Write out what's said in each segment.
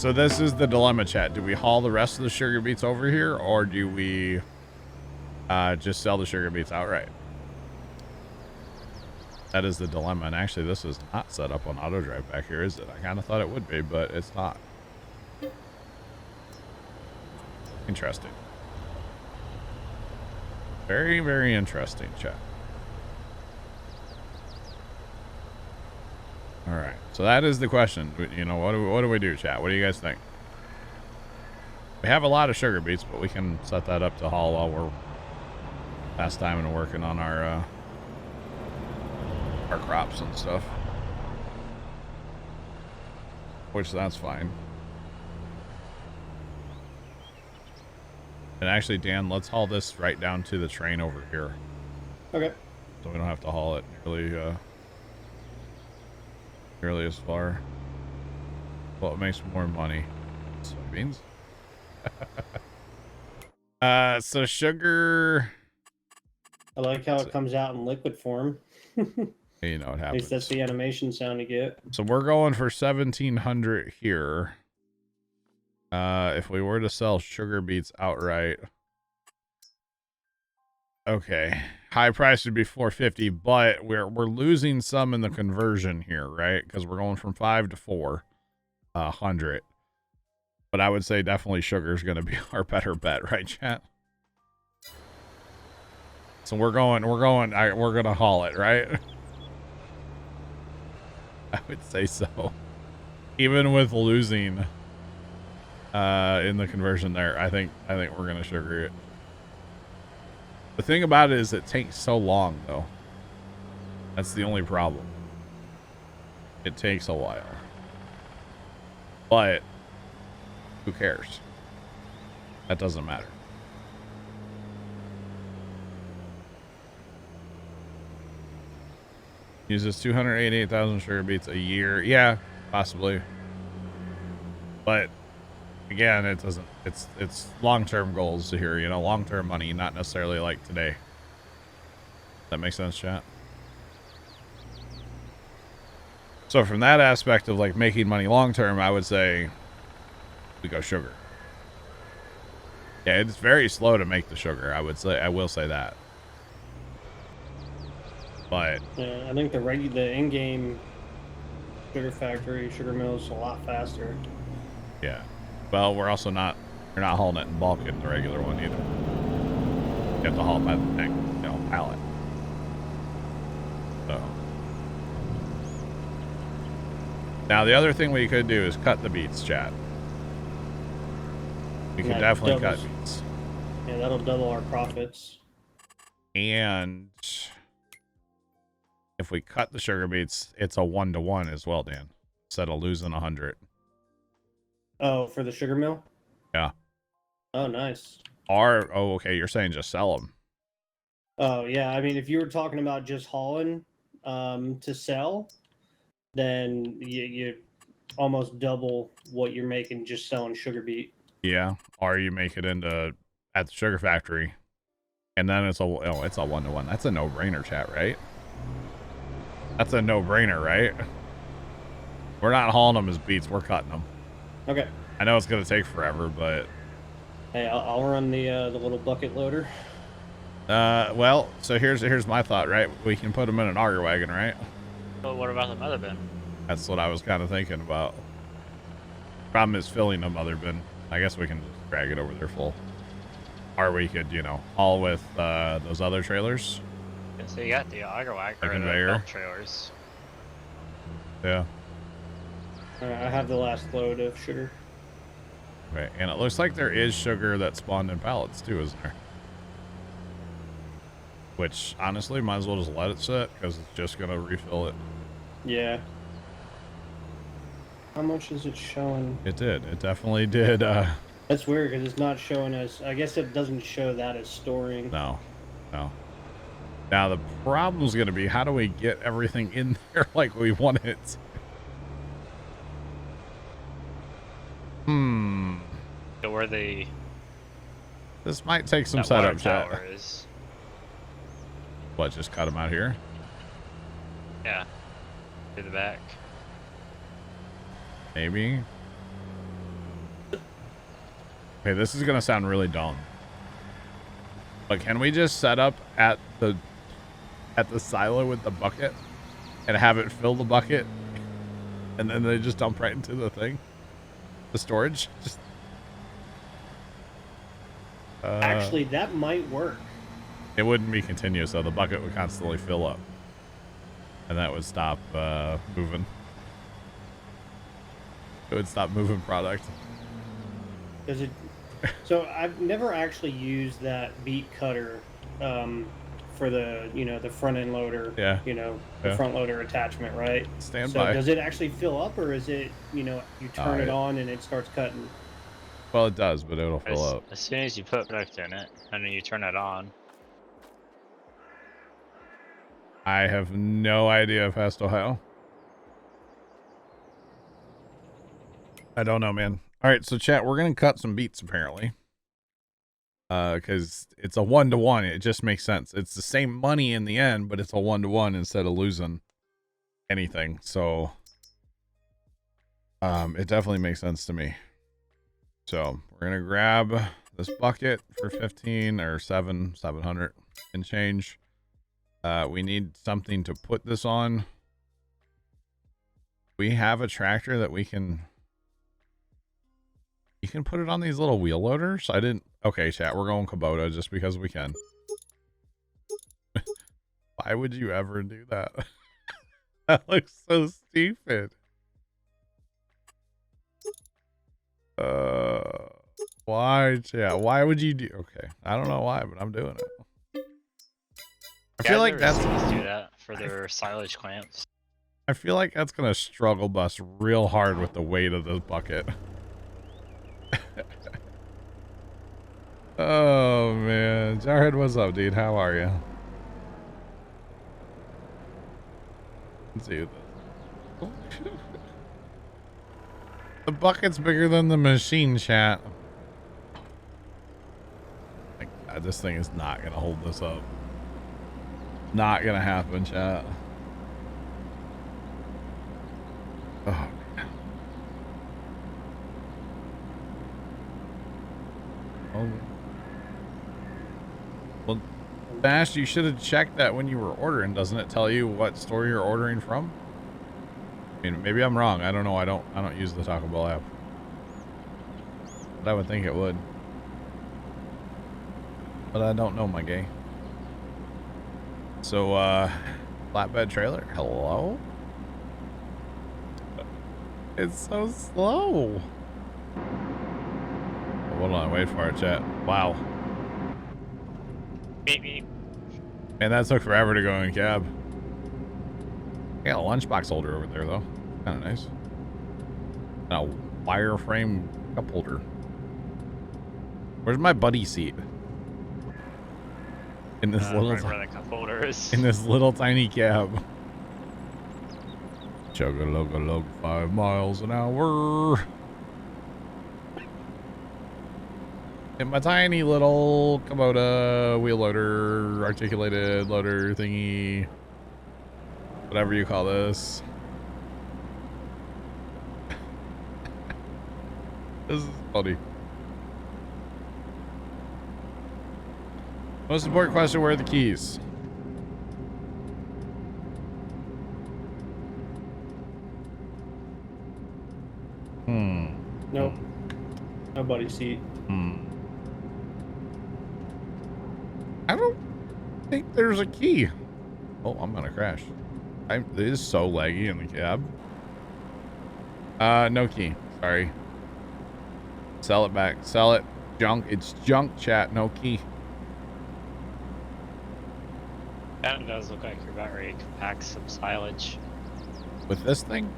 So this is the dilemma, chat. Do we haul the rest of the sugar beets over here, or do we just sell the sugar beets outright? That is the dilemma. And actually, this is not set up on auto drive back here, is it? I kind of thought it would be, but it's not. Interesting. Very, very interesting, chat. All right. So that is the question. You know, what do we do, chat? What do you guys think? We have a lot of sugar beets, but we can set that up to haul while we're past time and working on our crops and stuff. Which that's fine. And actually, Dan, let's haul this right down to the train over here. Okay. So we don't have to haul it nearly as far. Well, it makes more money. Soybeans. So sugar. I like how it comes out in liquid form. You know what happens. At least that's the animation sound you get. So we're going for 1,700 here. If we were to sell sugar beets outright, okay, high price would be 450, but we're losing some in the conversion here, right? Because we're going from 5 to 400. But I would say definitely sugar is going to be our better bet, right, chat? So we're going to haul it, right? I would say so. Even with losing in the conversion there, I think we're going to sugar it. The thing about it is it takes so long, though. That's the only problem. It takes a while. But who cares? That doesn't matter. Uses 288,000 sugar beets a year. Yeah, possibly. But again, it doesn't. It's long-term goals here. You know, long-term money, not necessarily like today. That makes sense, chat. So from that aspect of like making money long-term, I would say we go sugar. Yeah, it's very slow to make the sugar. I will say that. But yeah, I think the in-game sugar factory, sugar mill is a lot faster. yeah. Well, we're not hauling it in bulk in the regular one either. You have to haul it by the pallet. So now the other thing we could do is cut the beets, chat. We could definitely cut beets. Yeah, that'll double our profits. And if we cut the sugar beets, it's a 1-to-1 as well, Dan. Instead of losing 100. Oh, for the sugar mill? Yeah. Oh, nice. Okay, you're saying just sell them. Oh, yeah. I mean, if you were talking about just hauling to sell, then you almost double what you're making just selling sugar beet. Yeah, or you make it into at the sugar factory, and then it's a 1-to-1. That's a no-brainer, chat, right? That's a no-brainer, right? We're not hauling them as beets. We're cutting them. Okay. I know it's gonna take forever, but hey, I'll run the little bucket loader. Well, so here's my thought, right? We can put them in an auger wagon, right? But what about the mother bin? That's what I was kind of thinking about. Problem is filling the mother bin. I guess we can just drag it over there full. Or we could, haul with those other trailers. Yeah, so you got the auger wagon or the conveyor. belt trailers. Yeah. I have the last load of sugar. Okay, and it looks like there is sugar that spawned in pallets too, isn't there? Which, honestly, might as well just let it sit, because it's just going to refill it. Yeah. How much is it showing? It did. It definitely did. That's weird, because it's not showing as... I guess it doesn't show that as storing. No. Now, the problem's going to be, how do we get everything in there like we want it? So where the... This might take some that setup, water chat. tower is. What, just cut them out here? Yeah. To the back. Maybe. Okay, this is gonna sound really dumb. But can we just set up at the silo with the bucket and have it fill the bucket, and then they just dump right into the thing, the storage? Just Actually, that might work. it wouldn't be continuous, though. The bucket would constantly fill up, and that would stop moving. It would stop moving product. Does it? So I've never actually used that beat cutter for the the front end loader. Yeah. The front loader attachment, right? Stand So by. does it actually fill up, or is it you turn it on and it starts cutting? Well, it does, but it'll fill up. As soon as you put product in it, and then you turn it on. I have no idea, Fast Ohio. I don't know, man. All right, so chat, we're gonna cut some beats apparently, because it's a 1-to-1. It just makes sense. It's the same money in the end, but it's a 1-to-1 instead of losing anything. So, it definitely makes sense to me. So we're gonna grab this bucket for 15 or 700 and change. We need something to put this on. We have a tractor that we can. You can put it on these little wheel loaders. I didn't. Okay, chat. We're going Kubota just because we can. Why would you ever do that? That looks so stupid. Why, chat? Why would you do? Okay, I don't know why, but I'm doing it. I feel like that's do that for their silage clamps. I feel like that's gonna struggle bus real hard with the weight of the bucket. Oh man, Jarhead, what's up, dude? How are you? Let's see this. The bucket's bigger than the machine, chat. My God, this thing is not gonna hold this up. Not gonna happen, chat. Oh man. Oh. Well, Bash, you should have checked that when you were ordering. Doesn't it tell you what store you're ordering from? I mean, maybe I'm wrong. I don't know. I don't use the Taco Bell app. But I would think it would. But I don't know, my gay. So, flatbed trailer. Hello? It's so slow. Hold on, wait for it, chat. Wow. Beep, beep. Man, that took forever to go in cab. I got a lunchbox holder over there, though. Kind of nice. And a wireframe cup holder. Where's my buddy seat? In this little right where the cup holder is. in this little tiny cab. Chug-a-lug-a-lug, 5 miles an hour. In my tiny little Kubota wheel loader, articulated loader thingy, whatever you call this. This is funny. Most important question, where are the keys? Nope. Nobody seat. I don't think there's a key. Oh, I'm gonna crash. It is so laggy in the cab. No key. Sorry. Sell it back. Sell it. Junk. It's junk, chat. No key. That does look like you're about ready to pack some silage. With this thing?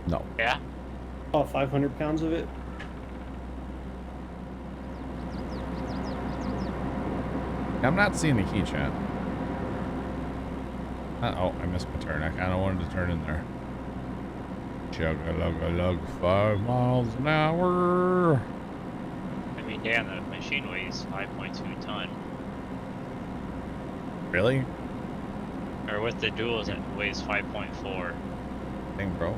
No. Yeah? Oh, 500 pounds of it. I'm not seeing the key, chat. Oh, I missed my turn. I kind of wanted to turn in there. Chug-a-lug-a-lug, 5 miles an hour. I mean, damn, the machine weighs 5.2 ton. Really? Or with the duals, it weighs 5.4. Dang, bro.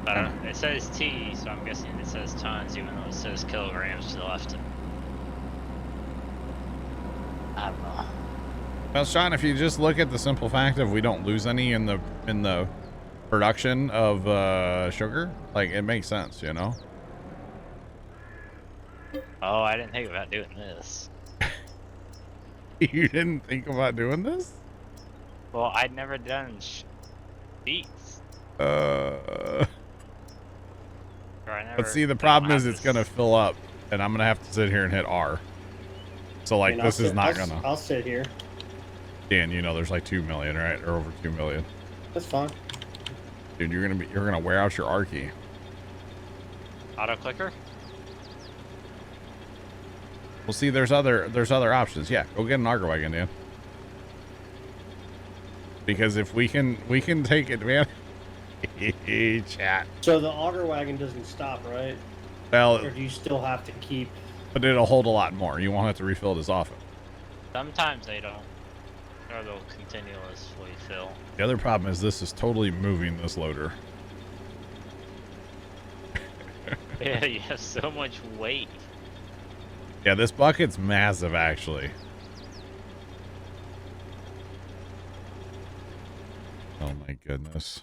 I don't, it says T, so I'm guessing it says tons, even though it says kilograms to the left. I don't know. Well, Sean, if you just look at the simple fact of we don't lose any in the production of sugar, like it makes sense, you know. Oh, I didn't think about doing this. You didn't think about doing this? Well, I'd never done beats. But Never, see, the problem is it's gonna fill up, and I'm gonna have to sit here and hit R. So like, this is not gonna. I'll sit here. Dan, you know, there's like 2 million, right, or over 2 million. That's fine. Dude, you're gonna wear out your R key. Auto clicker. Well, see, there's other options. Yeah, go get an Argo wagon, Dan. Because if we can take advantage. Chat. So the auger wagon doesn't stop, right? Well, or do you still have to keep? But it'll hold a lot more. You won't have to refill it as often. Sometimes they don't, or they'll continuously fill. The other problem is this is totally moving this loader. Yeah, you have so much weight. Yeah, this bucket's massive, actually. Oh my goodness.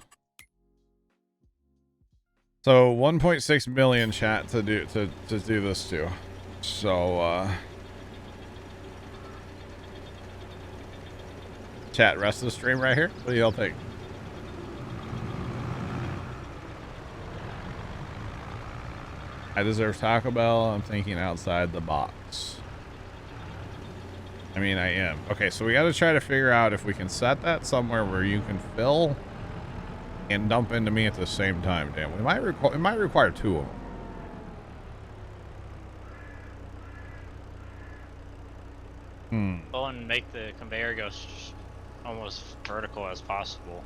So 1.6 million chat to do this to. So chat, rest of the stream right here. What do y'all think? I deserve Taco Bell. I'm thinking outside the box. I mean, I am. Okay, so we got to try to figure out if we can set that somewhere where you can fill and dump into me at the same time. Damn, it might require 2 of them. Well, and make the conveyor go almost vertical as possible.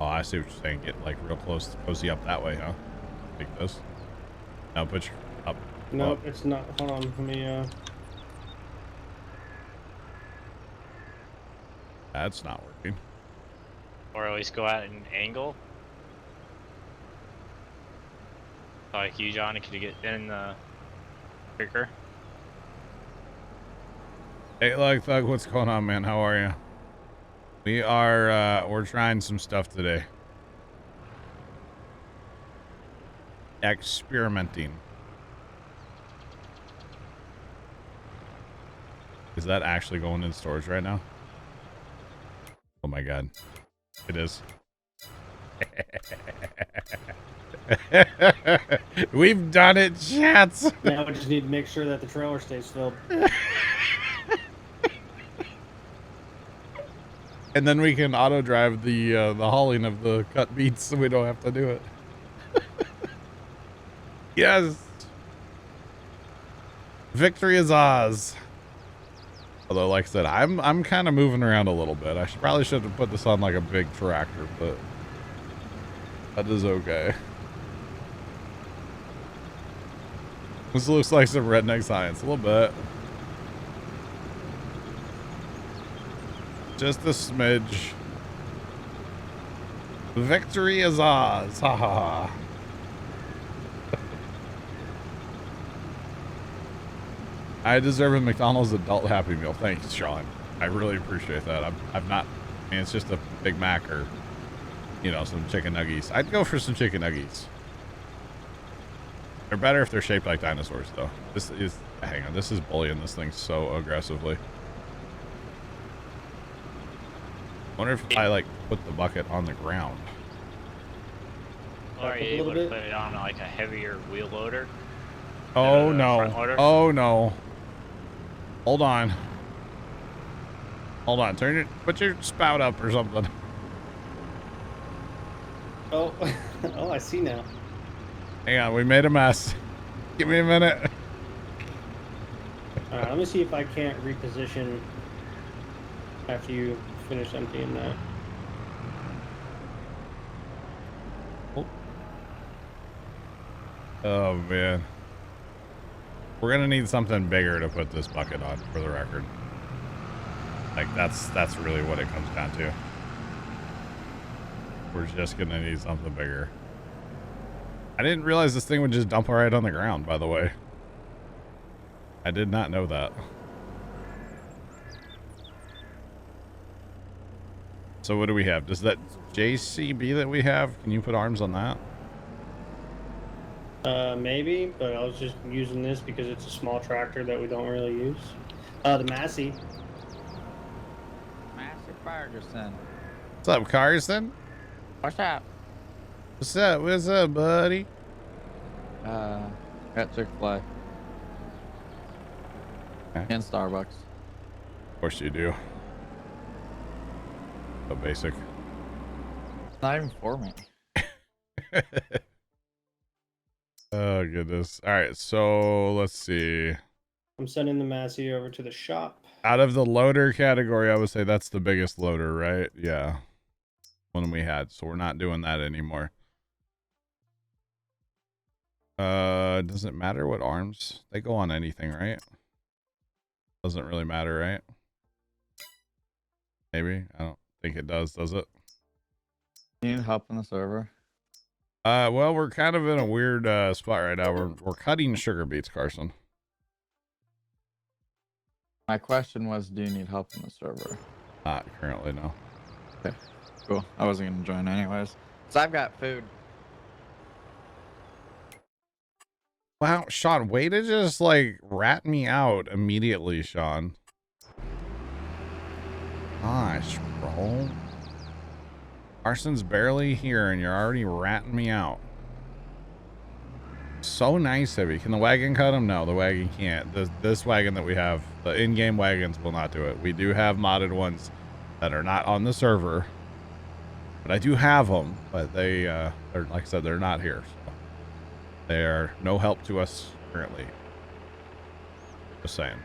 Oh, I see what you're saying. Get like real close, cozy up that way, huh? Like this. Now put your up. Nope, it's not. Hold on, let me. That's not working. Or at least go at an angle. Like you, Johnny, could you get in the quicker? Hey, look, Thug, what's going on, man? How are you? We are, we're trying some stuff today. Experimenting. Is that actually going in storage right now? Oh my god. It is. We've done it, chats. Now we just need to make sure that the trailer stays filled. And then we can auto drive the hauling of the cut beets so we don't have to do it. Yes. Victory is Oz. Although, like I said, I'm kind of moving around a little bit. I probably should have put this on like a big tractor, but that is okay. This looks like some redneck science, a little bit. Just a smidge. Victory is Oz. Ha ha ha. I deserve a McDonald's adult Happy Meal. Thanks, Sean. I really appreciate that. I'm not, I mean, it's just a Big Mac or, you know, some chicken nuggies. I'd go for some chicken nuggies. They're better if they're shaped like dinosaurs, though. This is, hang on, this is bullying this thing so aggressively. I wonder if I, like, put the bucket on the ground. Or are you able to put it on, like, a heavier wheel loader? Oh, no. Oh, no. Hold on. Hold on. Put your spout up or something. Oh, oh, I see now. Hang on, we made a mess. Give me a minute. All right, let me see if I can't reposition after you finish emptying that. Oh, man. We're gonna need something bigger to put this bucket on, for the record. Like, that's really what it comes down to. we're just gonna need something bigger. I didn't realize this thing would just dump right on the ground, by the way. I did not know that. So what do we have? Does that JCB that we have, can you put arms on that? Maybe, but I was just using this because it's a small tractor that we don't really use. The Massey. Master Ferguson. What's up, Carson? What's up? What's up? What's up, buddy? Got Chick-fil-A. Okay. And Starbucks. Of course you do. So basic. It's not even for me. Oh, goodness. All right, so let's see. I'm sending the Massey over to the shop. Out of the loader category, I would say that's the biggest loader, right? Yeah. One we had, so we're not doing that anymore. Doesn't matter what arms. They go on anything, right? Doesn't really matter, right? Maybe. I don't think it does it? You need help on the server? Well, we're kind of in a weird spot right now. We're cutting sugar beets, Carson. My question was, do you need help on the server? Not currently, no. Okay, cool. I wasn't gonna join anyways. So I've got food. Wow, Sean, way to just like rat me out immediately, Sean. Gosh, bro. Carson's barely here and you're already ratting me out. So nice of you. Can the wagon cut him? No, the wagon can't. This wagon that we have, the in-game wagons will not do it. We do have modded ones that are not on the server. But I do have them, but they're, like I said, they're not here. So they are no help to us currently. Just saying.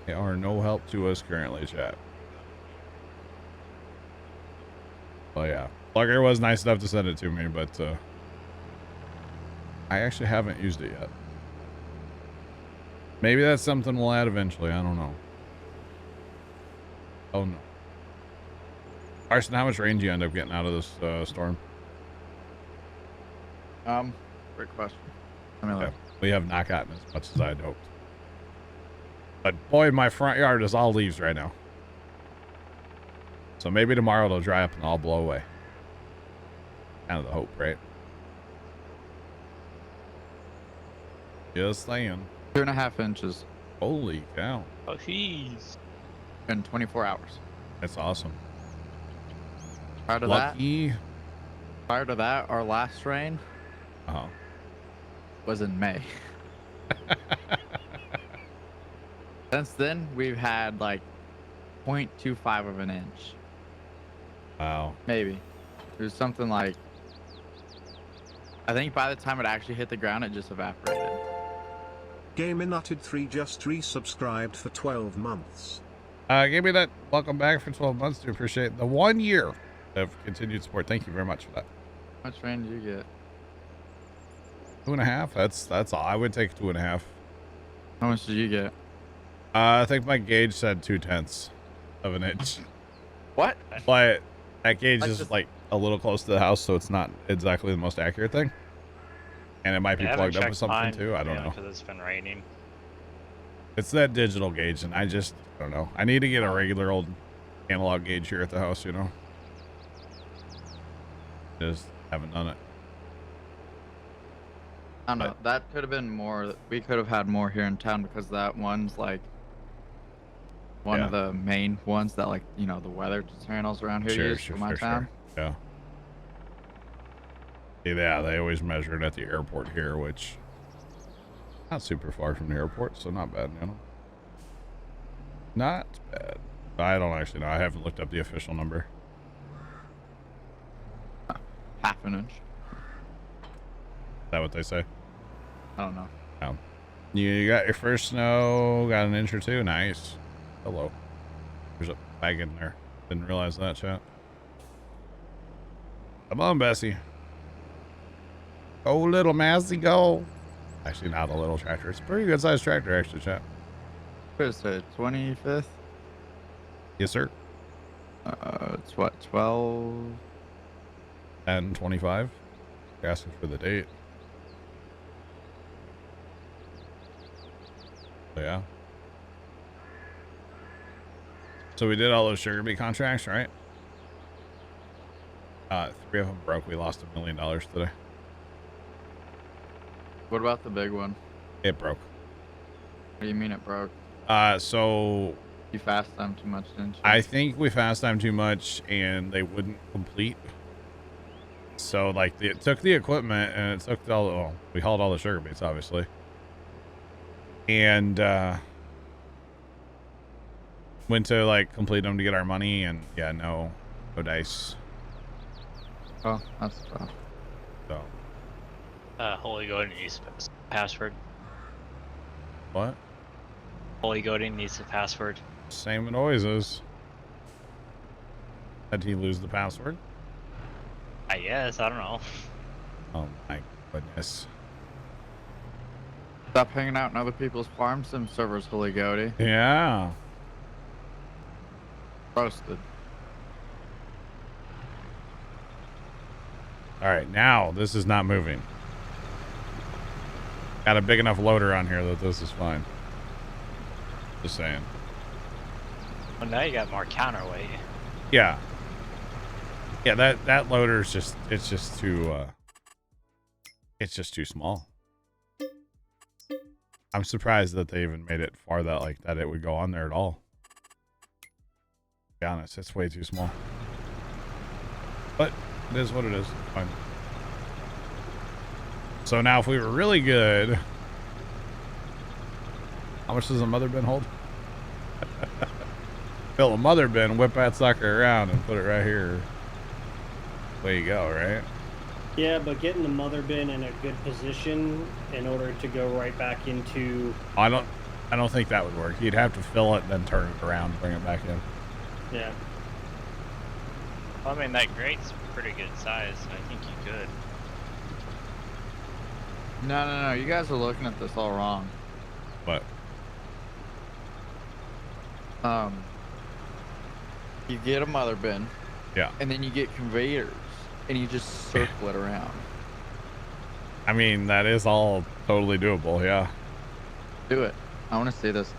They are no help to us currently, chat. Well, yeah. Plugger was nice enough to send it to me, but I actually haven't used it yet. Maybe that's something we'll add eventually. I don't know. Oh, no. Carson, how much rain do you end up getting out of this storm? Great question. I mean, Yeah, we have not gotten as much as I'd hoped. But boy, my front yard is all leaves right now. So maybe tomorrow it'll dry up and all blow away. Kind of the hope, right? Just saying. 2.5 inches Holy cow. Oh, jeez. in 24 hours. That's awesome. Prior to Lucky. that, our last rain Uh-huh. was in May. Since then, we've had like 0.25 of an inch. Wow. Maybe. It was something like, I think by the time it actually hit the ground, it just evaporated. Gamernuted3 just resubscribed for 12 months. Give me that. Welcome back for 12 months. Do appreciate the 1 year of continued support. Thank you very much for that. How much rain did you get? 2.5. That's all. I would take 2.5. How much did you get? I think my gauge said 0.2 of an inch. What? But that gauge Like is just- like a little close to the house, so it's not exactly the most accurate thing. And it might be I haven't plugged up checked with something mine, too. I don't know. because it's been raining. It's that digital gauge, and I don't know. I need to get a regular old analog gauge here at the house, you know. Just haven't done it. I don't know. That could have been more. We could have had more here in town because that one's like one of the main ones that, like, you know, the weather channels around here use for my town. Yeah. Yeah, they always measure it at the airport here, which not super far from the airport, so not bad, you know. Not bad. I don't actually know. I haven't looked up the official number. Half an inch. Is that what they say? I don't know. No. You got your first snow, got an inch or two. Nice. Hello. There's a wagon there. Didn't realize that, chat. Come on, Bessie. Go, little Massey, go. Actually, not a little tractor. It's a pretty good sized tractor, actually, chat. What is it? 25th? Yes, sir. It's what, 12? 10:25. Asking for the date. So, yeah. So we did all those sugar beet contracts, right? 3 of them broke. We lost $1 million today. What about the big one? It broke. What do you mean it broke? So You fast them too much, didn't you? I think we fast time too much and they wouldn't complete. So like it took the equipment and it took all well, we hauled all the sugar beets obviously. And went to like complete them to get our money and yeah, no dice. Oh, that's tough. So Holy Goating needs a password. what? Holy Goating needs a password. Same it always is. Did he lose the password? I guess, I don't know. Oh my goodness. Stop hanging out in other people's farm sim servers, Holy Goaty. Yeah. Roasted. All right, now this is not moving. Got a big enough loader on here that this is fine. Just saying. Well, now you got more counterweight. Yeah. Yeah, that loader is just it's just too small. I'm surprised that they even made it far that like that it would go on there at all. To be honest, it's way too small. But it is what it is. Fine. So now if we were really good, how much does a mother bin hold? Fill a mother bin, whip that sucker around and put it right here. Way you go, right? Yeah, but getting the mother bin in a good position in order to go right back into. I don't think that would work. You'd have to fill it, then turn it around, bring it back in. Yeah. Well, I mean, that grate's pretty good size. I think you could. No. You guys are looking at this all wrong. But You get a mother bin. yeah, And then you get conveyors. And you just circle it around. I mean that is all totally doable. Yeah. Do it. I want to see this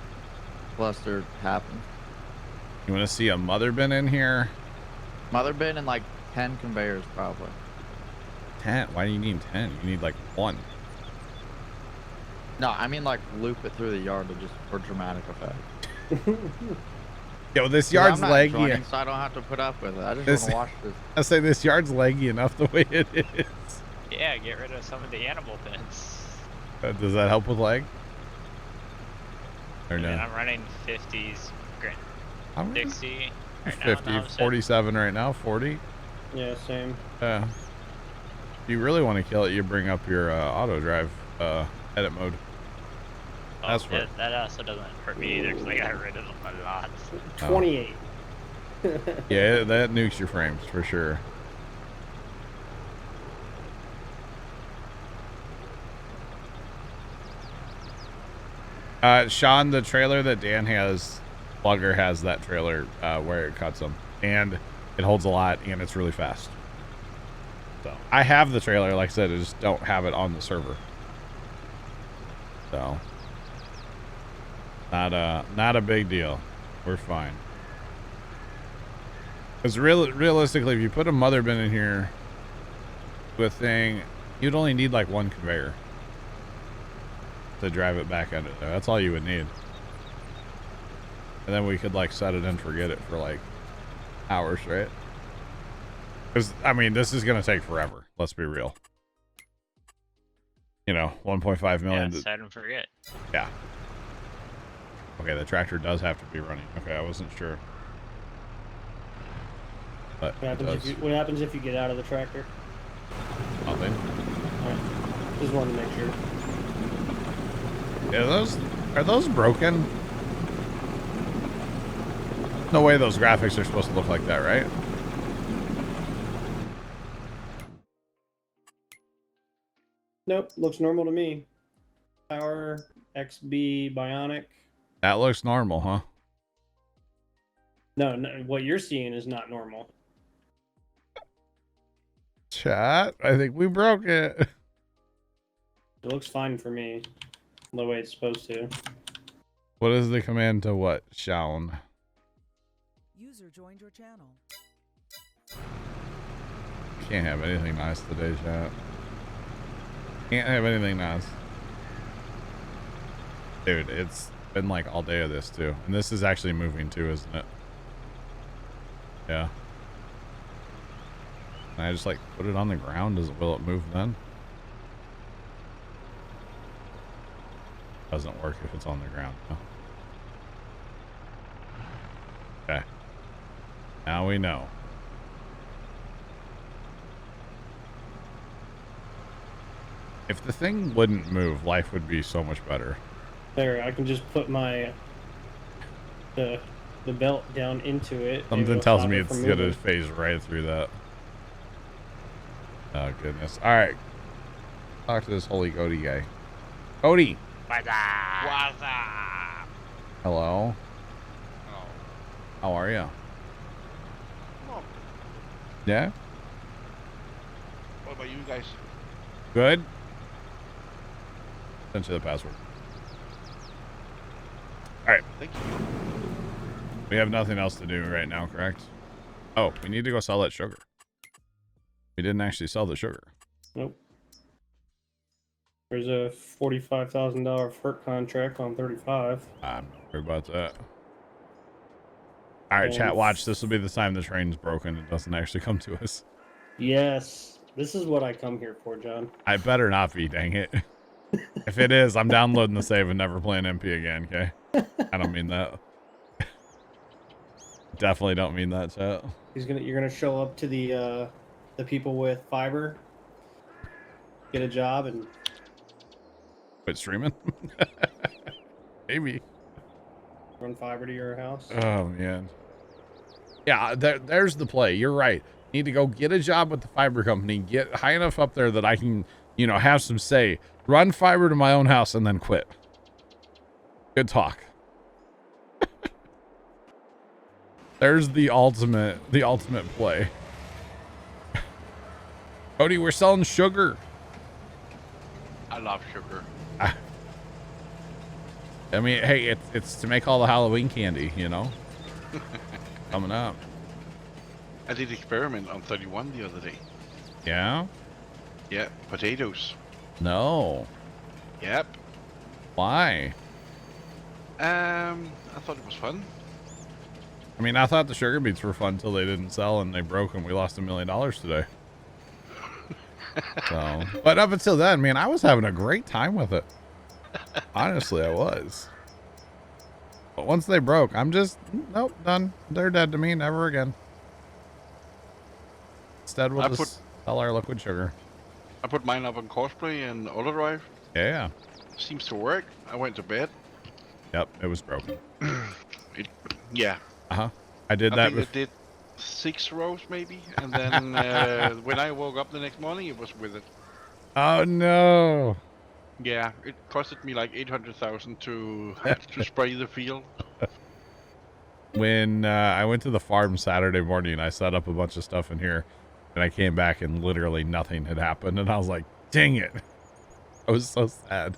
cluster happen. You want to see a mother bin in here? Mother bin and like 10 conveyors probably. 10? Why do you need 10? You need like 1. No, I mean like loop it through the yard to just for dramatic effect. Yo, this 'Cause yard's I'm not leggy. joining, so I don't have to put up with it. I just This- want to watch this. I say this yard's leggy enough the way it is. Yeah, get rid of some of the animal bins. Does that help with leg? Or I mean, no? I'm running 50s, I'm running 60 right now. 50, now, so 47 right now, 40. Yeah, same. Yeah. If you really want to kill it, you bring up your auto drive edit mode. oh, that's what- that also doesn't hurt me either because I got rid of them a lot. 28. Yeah, that nukes your frames for sure. Sean, the trailer that Dan has, Plugger has that trailer where it cuts them, and it holds a lot, and it's really fast. So I have the trailer, like I said, I just don't have it on the server. So not a big deal. We're fine. Because realistically, if you put a mother bin in here with thing, you'd only need like 1 conveyor to drive it back under there. That's all you would need. And then we could like set it and forget it for like hours, right? Because I mean, this is gonna take forever. Let's be real. You know, 1.5 million. Yeah, set and forget. Yeah. Okay, the tractor does have to be running. Okay, I wasn't sure. But What happens if you get out of the tractor? nothing. Alright. Just wanted to make sure. Yeah, are those broken? No way those graphics are supposed to look like that, right? Nope, looks normal to me. Power XB Bionic. That looks normal, huh? No, no, what you're seeing is not normal. Chat, I think we broke it. It looks fine for me, the way it's supposed to. What is the command to what? Shown. User joined your channel. Can't have anything nice today, chat. Can't have anything nice. Dude, it's been like all day of this too. And this is actually moving too, isn't it? Yeah. Can I just like put it on the ground? Will it move then? Doesn't work if it's on the ground. No. Okay. Now we know. If the thing wouldn't move, life would be so much better. There, I can just put my the belt down into it. Something tells me it's gonna phase right through that. Oh goodness. Alright. Talk to this holy Cody guy. Cody! What's up? Hello. Oh. How are you? Well, Yeah? what about you guys? Good? Send you the password. Alright. Thank you. We have nothing else to do right now, correct? Oh, we need to go sell that sugar. We didn't actually sell the sugar. Nope. There's a $45,000 FERC contract on 35. I'm not worried about that. Alright, chat, watch. This will be the time the train's broken and doesn't actually come to us. Yes, this is what I come here for, John. I better not be, dang it. If it is, I'm downloading the save and never playing MP again, okay? I don't mean that. Definitely don't mean that, chat. You're gonna show up to the people with fiber, get a job, and Quit streaming? Maybe. run fiber to your house. Oh, man. Yeah, there's the play. You're right. Need to go get a job with the fiber company, get high enough up there that I can, you know, have some say, run fiber to my own house, and then quit. Good talk. There's the ultimate play. Cody, we're selling sugar. I love sugar. I mean, hey, it's to make all the Halloween candy, you know? Coming up. I did experiment on 31 the other day. Yeah? Yeah, potatoes. No. Yep. Why? I thought it was fun. I mean, I thought the sugar beets were fun until they didn't sell and they broke and we lost $1 million today. So, but up until then, man, I was having a great time with it. Honestly, I was. But once they broke, I'm just, nope, done. They're dead to me. Never again. Instead, we'll just sell our liquid sugar. I put mine up on cosplay and auto drive. Yeah. Seems to work. I went to bed. Yep, it was broken. Yeah. Uh-huh. I did I that. think it did 6 rows maybe, and then when I woke up the next morning, it was with it. Oh no. Yeah, it costed me like 800,000 to spray the field. When I went to the farm Saturday morning, I set up a bunch of stuff in here, and I came back and literally nothing had happened, and I was like, dang it. I was so sad.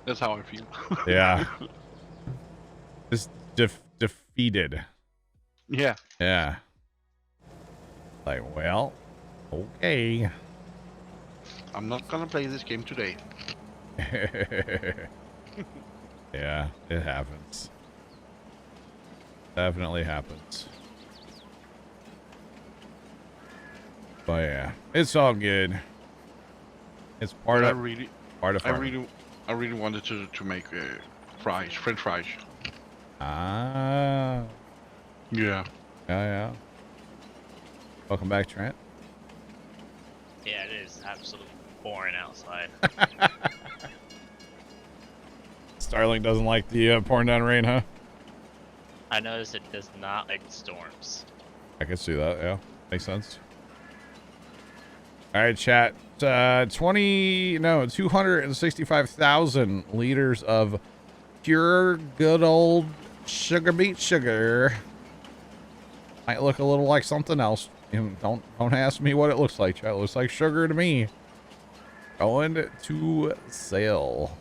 That's how I feel. Yeah. Just defeated. Yeah. Yeah. Like, well, okay. I'm not gonna play this game today. Yeah, it happens. Definitely happens. But yeah, it's all good. It's part of farming. I really wanted to make fries, French fries. Ah. Yeah. Yeah. Welcome back, Trent. Yeah, it is absolutely boring outside. Starling doesn't like the pouring down rain, huh? I noticed it does not like storms. I can see that, yeah. Makes sense. All right, chat. 265,000 liters of pure good old sugar beet sugar Might look a little like something else. Don't ask me what it looks like, chat. It looks like sugar to me. Going to sale.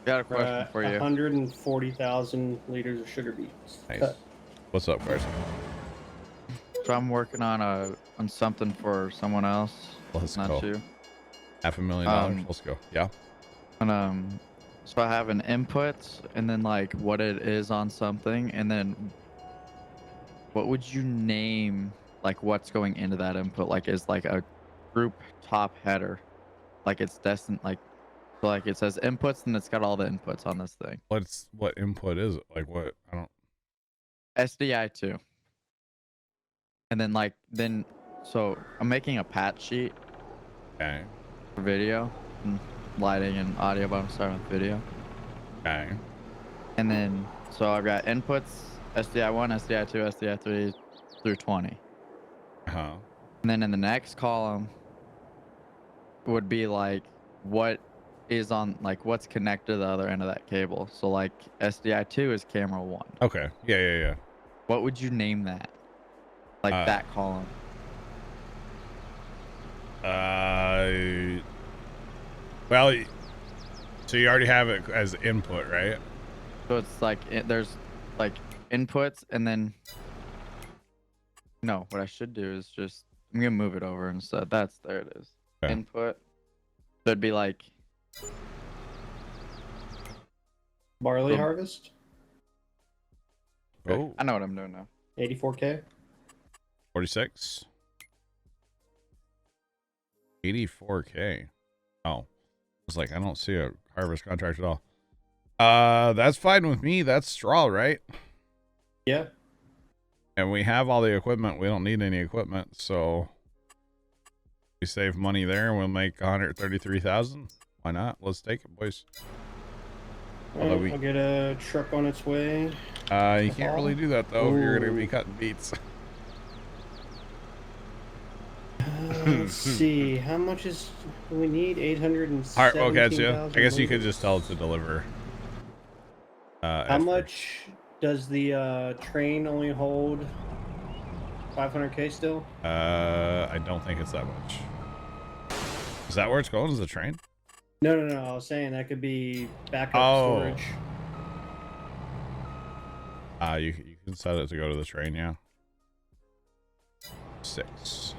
Got a question for you. 140,000 liters of sugar beets. Nice. What's up, Carson? So I'm working on something for someone else. Let's not go. you. $500,000. Let's go. Yeah. And so I have an input and then like what it is on something, and then what would you name like what's going into that input? Like is like a group top header, like it's destined like, so like it says inputs and it's got all the inputs on this thing. What input is it? Like what? I don't. SDI2. And then so I'm making a patch sheet. Okay. For video and lighting and audio, but I'm starting with video. Okay. And then so I've got inputs SDI1, SDI2, SDI3 through 20. Uh-huh. And then in the next column would be like what is on, like what's connected to the other end of that cable. So like SDI2 is camera 1. Okay. Yeah. What would you name that? Like that column. Well, so you already have it as input, right? So it's like there's like inputs, and then no, what I should do is just I'm gonna move it over instead. There it is. Okay. Input. So it'd be like Barley harvest. Oh, I know what I'm doing now. 84K. 46. 84K. Oh, I was like, I don't see a harvest contract at all. That's fine with me. That's straw, right? Yeah. And we have all the equipment. We don't need any equipment, so we save money there and we'll make 133,000. Why not? Let's take it, boys. Well, I'll get a truck on its way. You can't really do that though. If you're gonna be cutting beets. Let's see, how much do we need? 817. Alright, okay, yeah. I guess you could just tell it to deliver. How much does the train only hold? 500K still? I don't think it's that much. Is that where it's going? Is the train? No. I was saying that could be backup storage. You can set it to go to the train, yeah. 6.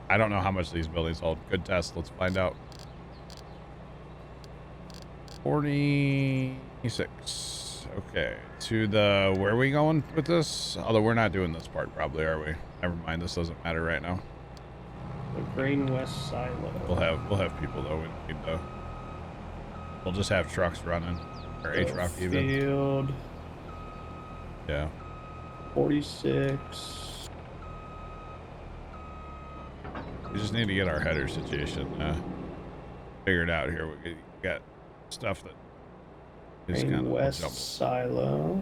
I don't know how much these buildings hold. Good test. Let's find out. 46. Okay. To the... Where are we going with this? Although we're not doing this part probably, are we? Never mind. This doesn't matter right now. The Grain West silo. We'll have people though. We don't need to... We'll just have trucks running. Or a truck even. Field. Yeah. 46. We just need to get our header situation figured out here. We got stuff that is kind of West jumping. silo.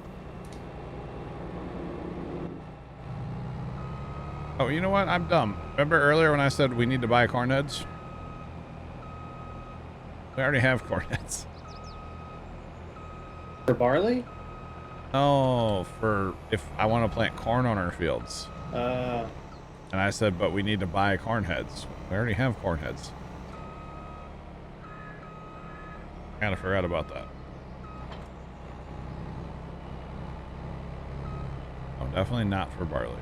Oh, you know what? I'm dumb. Remember earlier when I said we need to buy corn heads? We already have corn heads. For barley? No, for if I want to plant corn on our fields. And I said, but we need to buy corn heads. We already have corn heads. Kind of forgot about that. Oh, definitely not for barley.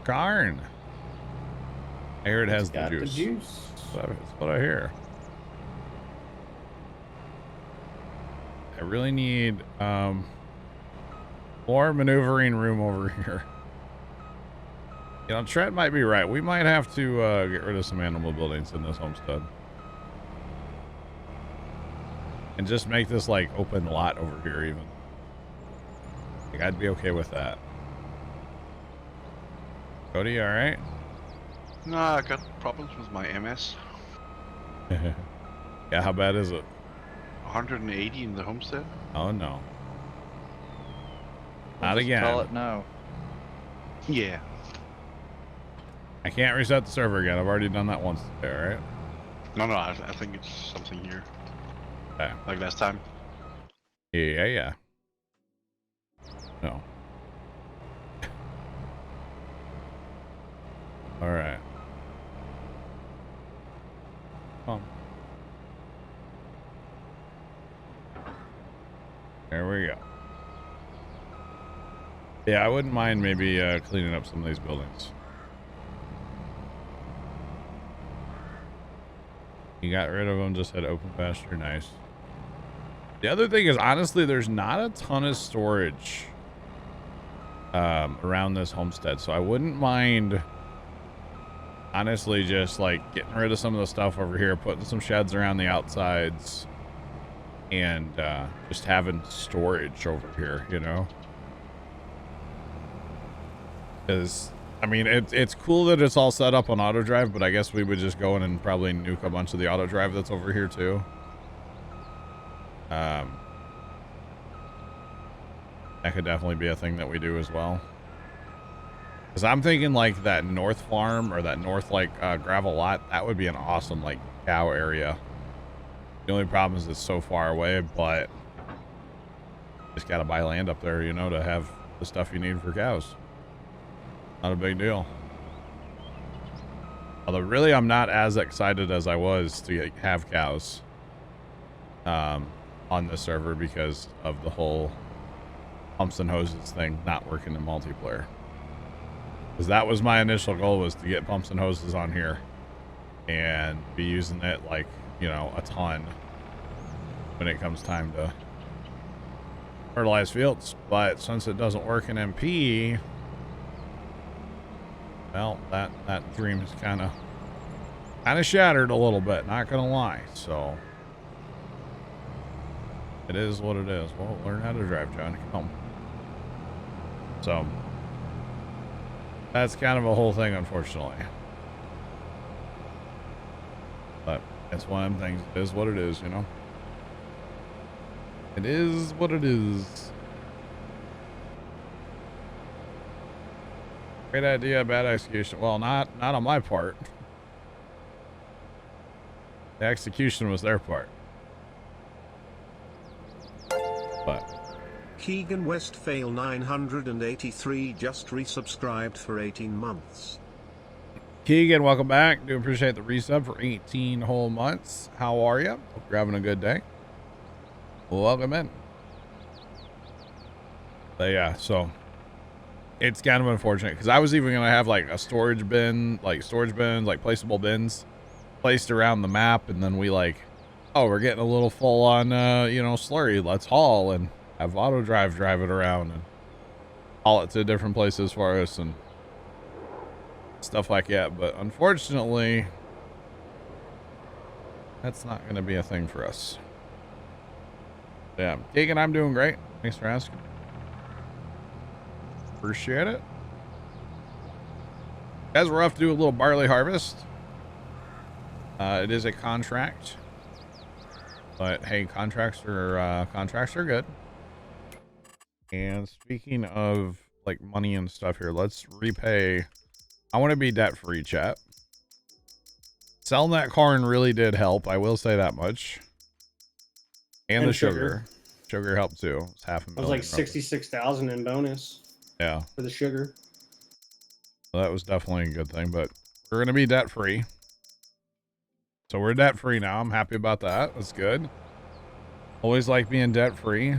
Corn. I hear it has the juice. That's what I hear. I really need more maneuvering room over here. You know, Trent might be right. We might have to get rid of some animal buildings in this homestead. And just make this like open lot over here even. Like, I'd be okay with that. Cody, alright? No, I got problems with my MS. Yeah, how bad is it? 180 in the homestead. Oh no. Not again. Call it no. Yeah. I can't reset the server again. I've already done that once today, alright? No, I think it's something here. Okay. Like last time. Yeah. No. we go. Yeah, I wouldn't mind maybe cleaning up some of these buildings. You got rid of them, just had open pasture. Nice. The other thing is, honestly, there's not a ton of storage around this homestead, so I wouldn't mind, honestly, just like getting rid of some of the stuff over here, putting some sheds around the outsides, and just having storage over here, you know? Because, I mean, it's cool that it's all set up on auto drive, but I guess we would just go in and probably nuke a bunch of the auto drive that's over here too. That could definitely be a thing that we do as well. Because I'm thinking like that north farm or that north like gravel lot, that would be an awesome like cow area. The only problem is it's so far away, but just got to buy land up there, you know, to have the stuff you need for cows. Not a big deal. Although really I'm not as excited as I was to have cows on this server because of the whole pumps and hoses thing not working in multiplayer. Because that was my initial goal, was to get pumps and hoses on here and be using it like, you know, a ton when it comes time to fertilize fields. But since it doesn't work in MP, well, that dream is kind of shattered a little bit, not gonna lie. So it is what it is. Well, learn how to drive, John. Come on. So that's kind of a whole thing, unfortunately. But it's one of them things. It is what it is, you know? It is what it is. Great idea, bad execution. Well, not on my part. The execution was their part. But Keegan Westphale 983 just resubscribed for 18 months. Keegan, welcome back. Do appreciate the resub for 18 whole months. How are you? Hope you're having a good day. Welcome in. But yeah, so it's kind of unfortunate because I was even going to have like a storage bin, like storage bins, like placeable bins placed around the map. And then we like, oh, we're getting a little full on, you know, slurry. Let's haul and have auto drive it around and haul it to different places for us and stuff like that. But unfortunately, that's not going to be a thing for us. Yeah, Keegan, I'm doing great. Thanks for asking. Appreciate it. Guys, we're off to do a little barley harvest. It is a contract, but hey, contracts are good. And speaking of like money and stuff here, let's repay. I want to be debt free, chat. Selling that corn really did help. I will say that much. And the sugar. Sugar helped too. It's $500,000. It was like 66,000 in bonus. Yeah. For the sugar. So that was definitely a good thing, but we're going to be debt free. So we're debt free now. I'm happy about that. That's good. Always like being debt free.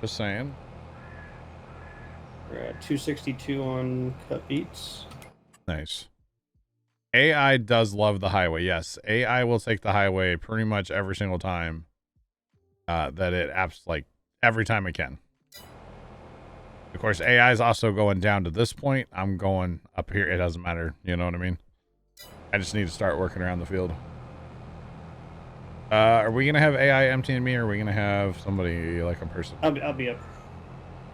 Just saying. We're at 262 on cut beets. Nice. AI does love the highway. Yes, AI will take the highway pretty much every single time that it apps, like every time it can. Of course, AI is also going down to this point. I'm going up here. It doesn't matter. You know what I mean? I just need to start working around the field. Are we going to have AI emptying me, or are we going to have somebody like a person? I'll be up.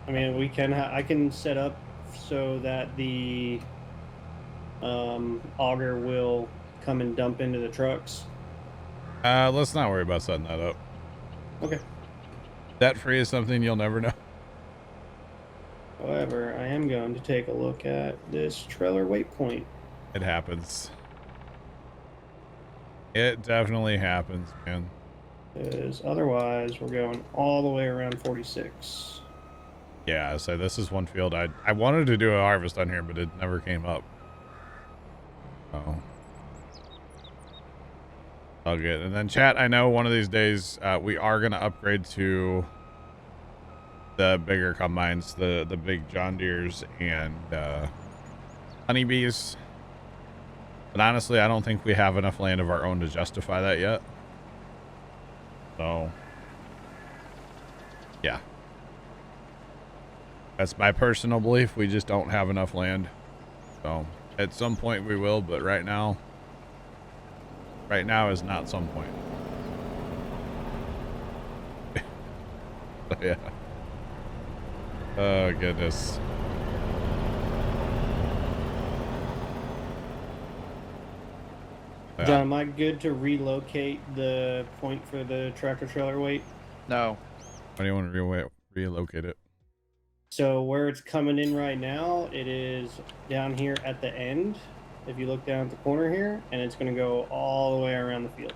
I mean, we can. I can set up so that the auger will come and dump into the trucks. Let's not worry about setting that up. Okay. Debt free is something you'll never know. However, I am going to take a look at this trailer weight point. It happens. It definitely happens, man. Because otherwise, we're going all the way around 46. Yeah, so this is one field I wanted to do a harvest on here, but it never came up. Oh. All good. And then chat, I know one of these days we are going to upgrade to the bigger combines, the big John Deeres and honeybees. But honestly, I don't think we have enough land of our own to justify that yet. So, yeah. That's my personal belief. We just don't have enough land. So, at some point we will, but right now is not some point. Yeah. Oh, goodness. John, am I good to relocate the point for the tractor trailer weight? No. Why do you want to relocate it? So where it's coming in right now, it is down here at the end. If you look down at the corner here, and it's going to go all the way around the field.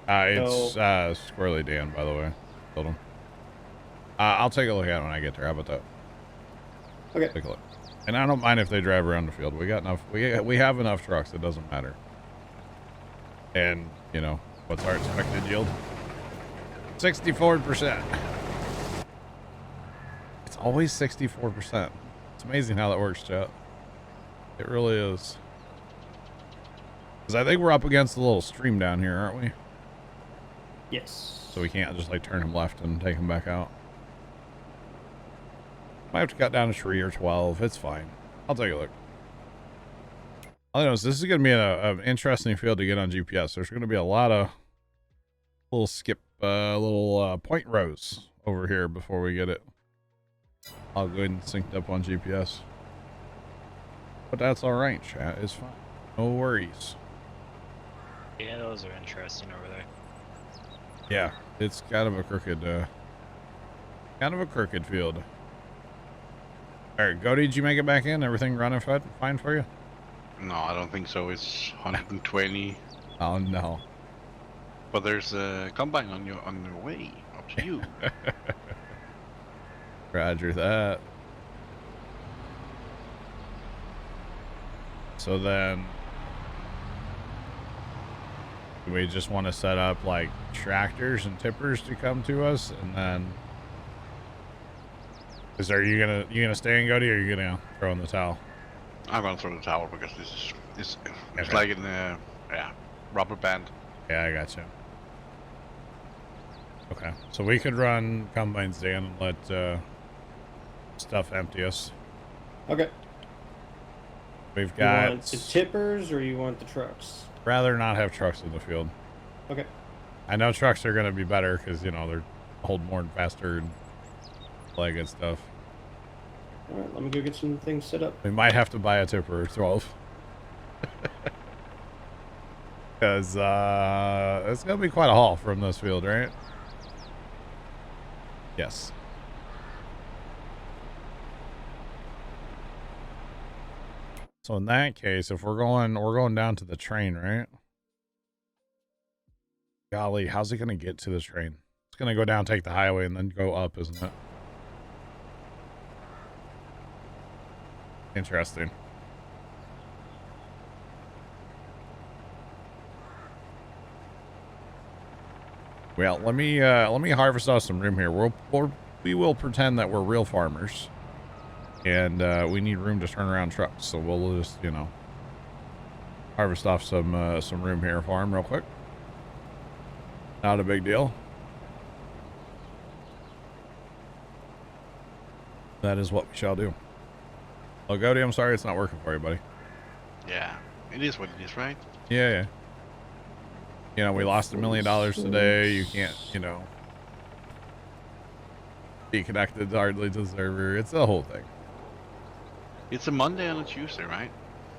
It's Squirrely Dan, by the way. Told him. I'll take a look at it when I get there. How about that? Okay. Take a look. And I don't mind if they drive around the field. We got enough. We have enough trucks. It doesn't matter. And you know what's our expected yield? 64%. It's always 64%. It's amazing how that works, chat. It really is. Because I think we're up against a little stream down here, aren't we? Yes. So we can't just like turn him left and take him back out. Might have to cut down a tree or 12. It's fine. I'll take a look. All I know is this is going to be an interesting field to get on GPS. There's going to be a lot of little point rows over here before we get it. I'll go ahead and sync it up on GPS. But that's all right, chat. It's fine. No worries. Yeah, those are interesting over there. Yeah, it's kind of a crooked field. All right, Go, did you make it back in? Everything running fine for you? No, I don't think so. It's 120. Oh no. But there's a combine on your way up to you. Roger that. So then, do we just want to set up like tractors and tippers to come to us, and then you gonna stay and go to, or are you gonna throw in the towel? I'm gonna throw the towel because it's Okay. like in rubber band. Yeah, I got you. Okay, so we could run combines down and let stuff empty us. Okay. We've You got. want the tippers or you want the trucks? Rather not have trucks in the field. Okay. I know trucks are going to be better because, you know, they're hold more and faster and all that good stuff. All right, let me go get some things set up. We might have to buy a tipper or 12. Because it's going to be quite a haul from this field, right? Yes. So in that case, if we're going down to the train, right? Golly, how's it going to get to the train? It's going to go down, take the highway, and then go up, isn't it? Interesting. Well, let me harvest out some room here. We will pretend that we're real farmers, and we need room to turn around trucks. So we'll just, you know, harvest off some room here, farm real quick. Not a big deal. That is what we shall do. Oh, Goody, I'm sorry it's not working for you, buddy. Yeah, it is what it is, right? Yeah. You know, we lost $1 million today. You can't, you know, be connected hardly to the server. It's the whole thing. It's a Monday and a Tuesday, right?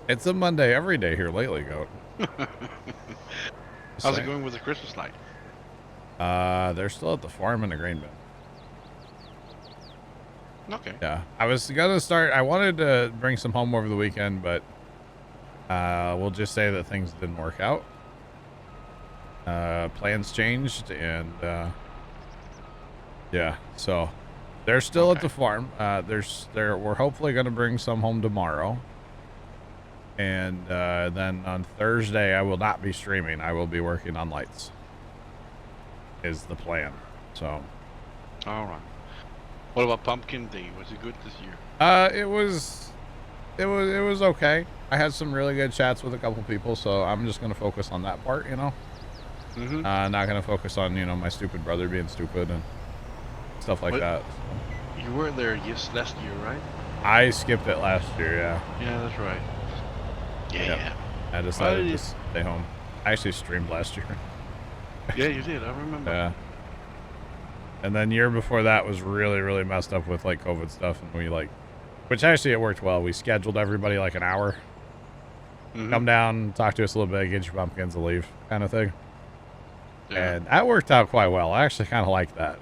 It's a Monday every day here lately, Goat. How's it going with the Christmas light? They're still at the farm in the grain bin. Okay. Yeah, I was gonna start. I wanted to bring some home over the weekend, but we'll just say that things didn't work out. Plans changed, and yeah, so they're still at the farm. We're hopefully gonna bring some home tomorrow. And then on Thursday, I will not be streaming. I will be working on lights. Is the plan. So. All right. What about Pumpkin Day? Was it good this year? It was okay. I had some really good chats with a couple people, so I'm just gonna focus on that part, you know. Mm-hmm. Not gonna focus on, you know, my stupid brother being stupid and stuff like that. You were there last year, right? I skipped it last year, yeah. Yeah, that's right. Yeah. I decided to stay home. I actually streamed last year. Yeah, you did. I remember. Yeah. And then year before that was really, really messed up with like COVID stuff, and we like, which actually it worked well. We scheduled everybody like an hour. Mm-hmm. Come down, talk to us a little bit, get your pumpkins and leave, kind of thing. Yeah. And that worked out quite well. I actually kind of liked that.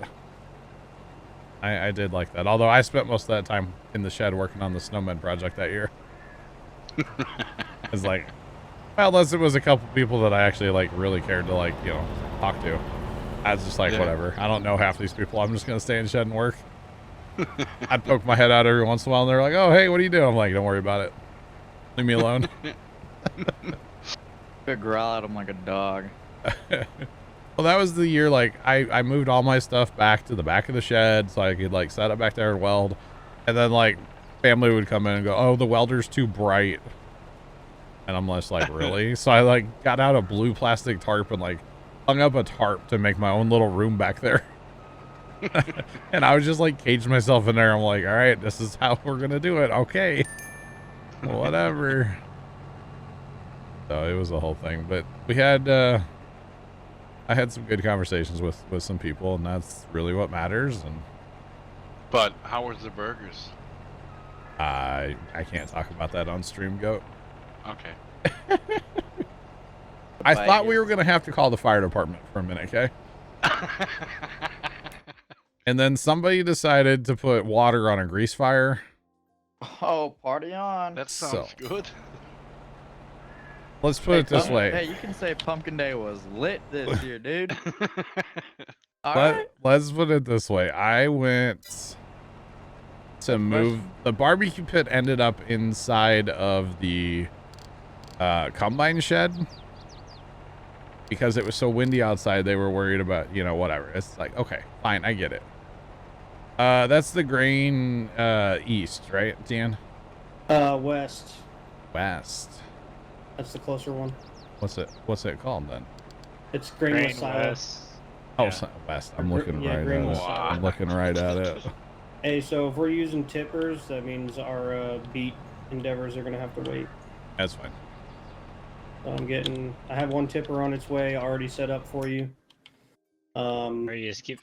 I did like that. Although I spent most of that time in the shed working on the snowman project that year. It's like, well, unless it was a couple people that I actually like really cared to like, you know, talk to. I was just like, whatever. I don't know half these people. I'm just going to stay in the shed and work. I'd poke my head out every once in a while and they're like, oh, hey, what are you doing? I'm like, don't worry about it. Leave me alone. Could growl at him like a dog. Well, that was the year, like, I moved all my stuff back to the back of the shed so I could, like, set it back there and weld. And then, like, family would come in and go, oh, the welder's too bright. And I'm just like, really? So I, like, got out a blue plastic tarp and, like, hung up a tarp to make my own little room back there. And I was just, like, caged myself in there. I'm like, all right, this is how we're going to do it. Okay. Whatever. So it was a whole thing. But we had, I had some good conversations with some people, and that's really what matters. And But how was the burgers? I can't talk about that on stream, Goat. Okay. I thought we were gonna have to call the fire department for a minute, okay? And then somebody decided to put water on a grease fire. Oh, party on. That sounds good. Let's put it this way. Hey, you can say Pumpkin Day was lit this year, dude. Alright. Let's put it this way. I went to move. The barbecue pit ended up inside of the combine shed. Because it was so windy outside, they were worried about, you know, whatever. It's like, okay, fine, I get it. That's the grain east, right, Dan? West. West. That's the closer one. What's it called then? It's Grain Silo. Oh, Yeah. West. I'm looking right at Grain it. Silo. I'm looking right at it. Hey, so if we're using tippers, that means our beat endeavors are gonna have to wait. That's fine. So I have one tipper on its way already set up for you. Or you just keep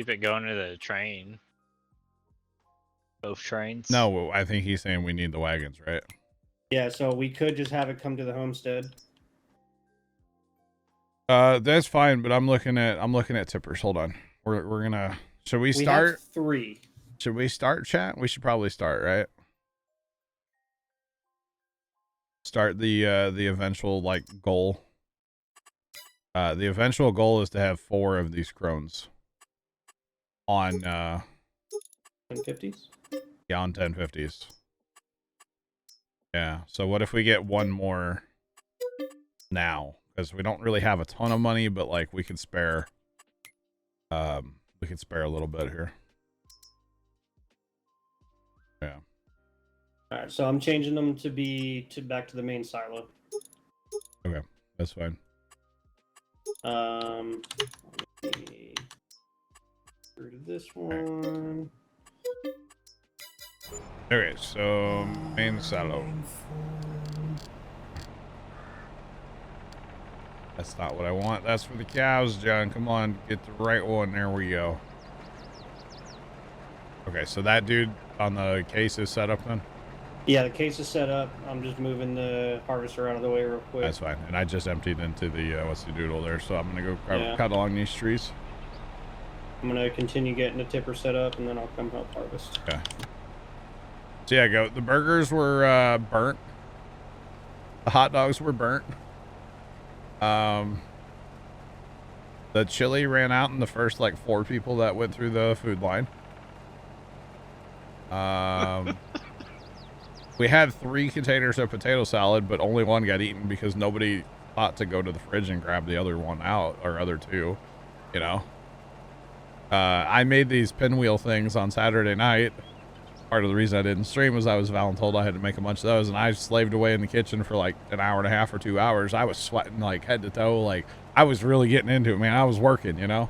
it going to the train. Both trains. No, I think he's saying we need the wagons, right? Yeah, so we could just have it come to the homestead. That's fine, but I'm looking at tippers. Hold on. We're gonna. Should we start? We have 3. Should we start, chat? We should probably start, right? Start the eventual like goal. The eventual goal is to have 4 of these crones on 1050s. Yeah, on 1050s. Yeah. So what if we get one more now? Because we don't really have a ton of money, but like we can spare a little bit here. Yeah. All right, so I'm changing them to be back to the main silo. Okay, that's fine. Let me get rid of this one. Okay, so main silo. That's not what I want. That's for the cows, John. Come on, get the right one. There we go. Okay, so that dude on the case is set up then? Yeah, the case is set up. I'm just moving the harvester out of the way real quick. That's fine. And I just emptied into the what's the doodle there, so I'm gonna go cut along these trees. I'm gonna continue getting the tipper set up, and then I'll come help harvest. Okay. So yeah, go. The burgers were burnt. The hot dogs were burnt. The chili ran out in the first like 4 people that went through the food line. We had 3 containers of potato salad, but only 1 got eaten because nobody thought to go to the fridge and grab the other 1 out, or other 2, you know. I made these pinwheel things on Saturday night. Part of the reason I didn't stream was I was voluntold I had to make a bunch of those, and I slaved away in the kitchen for like an hour and a half or 2 hours. I was sweating like head to toe. Like I was really getting into it, man. I was working, you know.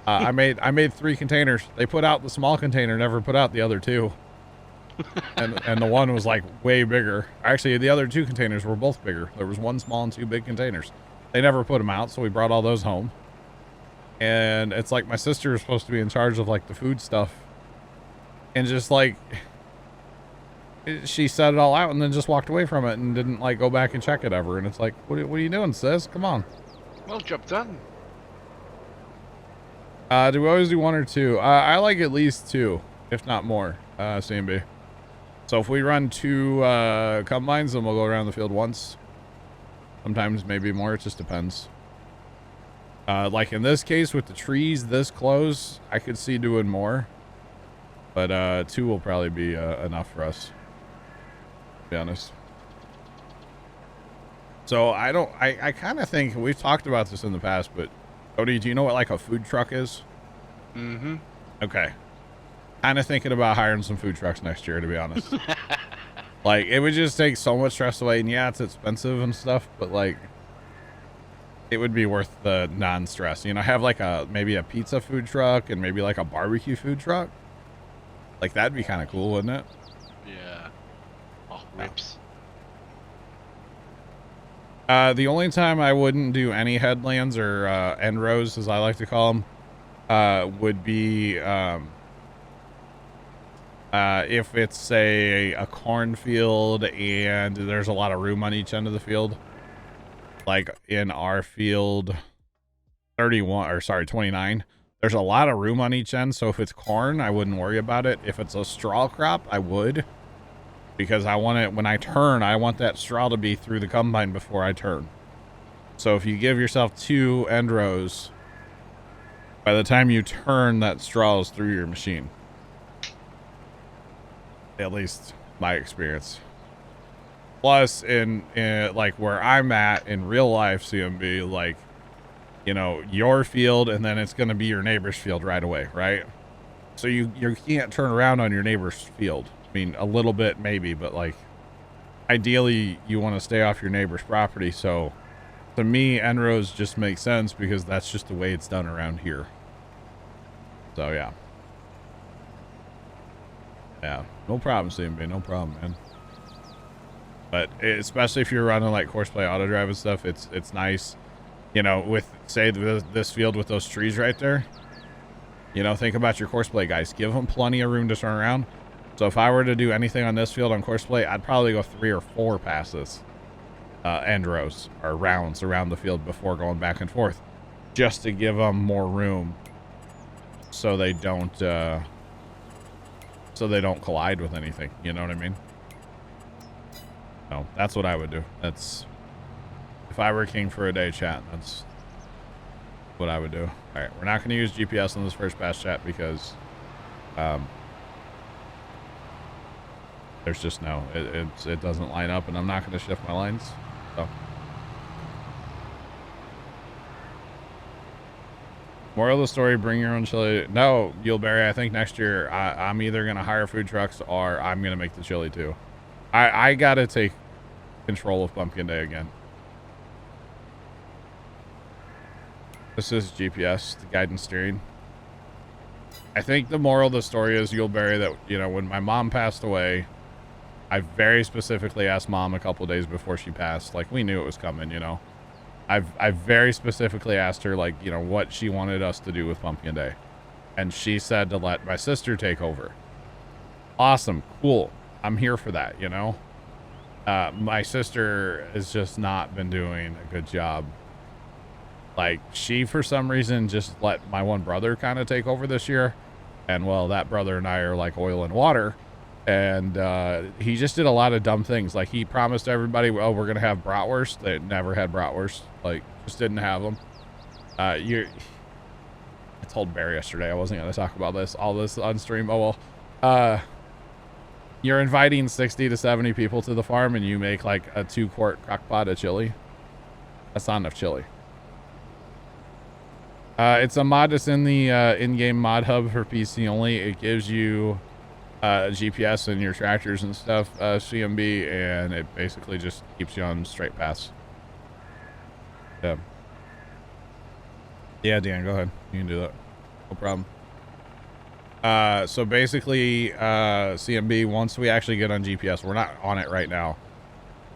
I made 3 containers. They put out the small container, never put out the other 2. and the one was like way bigger. Actually, the other 2 containers were both bigger. There was 1 small and 2 big containers. They never put them out, so we brought all those home. And it's like my sister is supposed to be in charge of like the food stuff, and just like she set it all out and then just walked away from it and didn't like go back and check it ever. And it's like, what are you doing, sis? Come on. Well, job done. Do we always do 1 or 2? I like at least 2, if not more. CMB. So if we run 2 combines, then we'll go around the field once. Sometimes maybe more. It just depends. Like in this case with the trees this close, I could see doing more, but 2 will probably be enough for us, to be honest. So I kind of think we've talked about this in the past, but Cody, do you know what like a food truck is? Mm-hmm. Okay. Kind of thinking about hiring some food trucks next year, to be honest. Like it would just take so much stress away, and yeah, it's expensive and stuff, but like it would be worth the non-stress, you know. Have like maybe a pizza food truck and maybe like a barbecue food truck. Like that'd be kind of cool, wouldn't it? Yeah. Oh, rips. The only time I wouldn't do any headlands or end rows, as I like to call them, would be if it's say a cornfield and there's a lot of room on each end of the field. Like in our field 29, there's a lot of room on each end. So if it's corn, I wouldn't worry about it. If it's a straw crop, I would, because I want it when I turn, I want that straw to be through the combine before I turn. So if you give yourself 2 end rows, by the time you turn, that straw is through your machine. At least my experience. Plus, in like where I'm at in real life, CMB, like, you know, your field, and then it's going to be your neighbor's field right away, right? So you can't turn around on your neighbor's field. I mean, a little bit maybe, but like, ideally, you want to stay off your neighbor's property. So, to me, end rows just make sense because that's just the way it's done around here. So yeah. Yeah, no problem, CMB, no problem, man. But especially if you're running like Horseplay Auto Drive and stuff, it's nice, you know, with say this field with those trees right there. You know, think about your Horseplay guys. Give them plenty of room to turn around. So if I were to do anything on this field on Horseplay, I'd probably go 3 or 4 passes, end rows or rounds around the field before going back and forth, just to give them more room, so they don't collide with anything. You know what I mean? No, that's what I would do. That's, if I were king for a day, chat, that's what I would do. All right, we're not going to use GPS on this first pass, chat, because there's just no, it doesn't line up, and I'm not going to shift my lines. So moral of the story: bring your own chili. No, Yuleberry, I think next year I'm either going to hire food trucks or I'm going to make the chili too. I gotta take control of Pumpkin Day again. This is GPS, the guidance steering. I think the moral of the story is, Yuleberry, that, you know, when my mom passed away, I very specifically asked Mom a couple days before she passed. Like, we knew it was coming, you know. I very specifically asked her, like, you know, what she wanted us to do with Pumpkin Day. And she said to let my sister take over. Awesome, cool. I'm here for that, you know. My sister has just not been doing a good job. Like, she, for some reason, just let my one brother kind of take over this year. And, well, that brother and I are like oil and water. And he just did a lot of dumb things. Like, he promised everybody, oh, we're going to have bratwurst. They never had bratwurst. Like, just didn't have them. I told Barry yesterday I wasn't going to talk about all this on stream. Oh, well. You're inviting 60 to 70 people to the farm and you make like a 2-quart crock pot of chili. That's not enough chili. It's a mod that's in the in-game mod hub for PC only. It gives you GPS in your tractors and stuff, CMB, and it basically just keeps you on straight paths. Yeah. Yeah, Dan, go ahead. You can do that. No problem. So basically, CMB, once we actually get on GPS, we're not on it right now,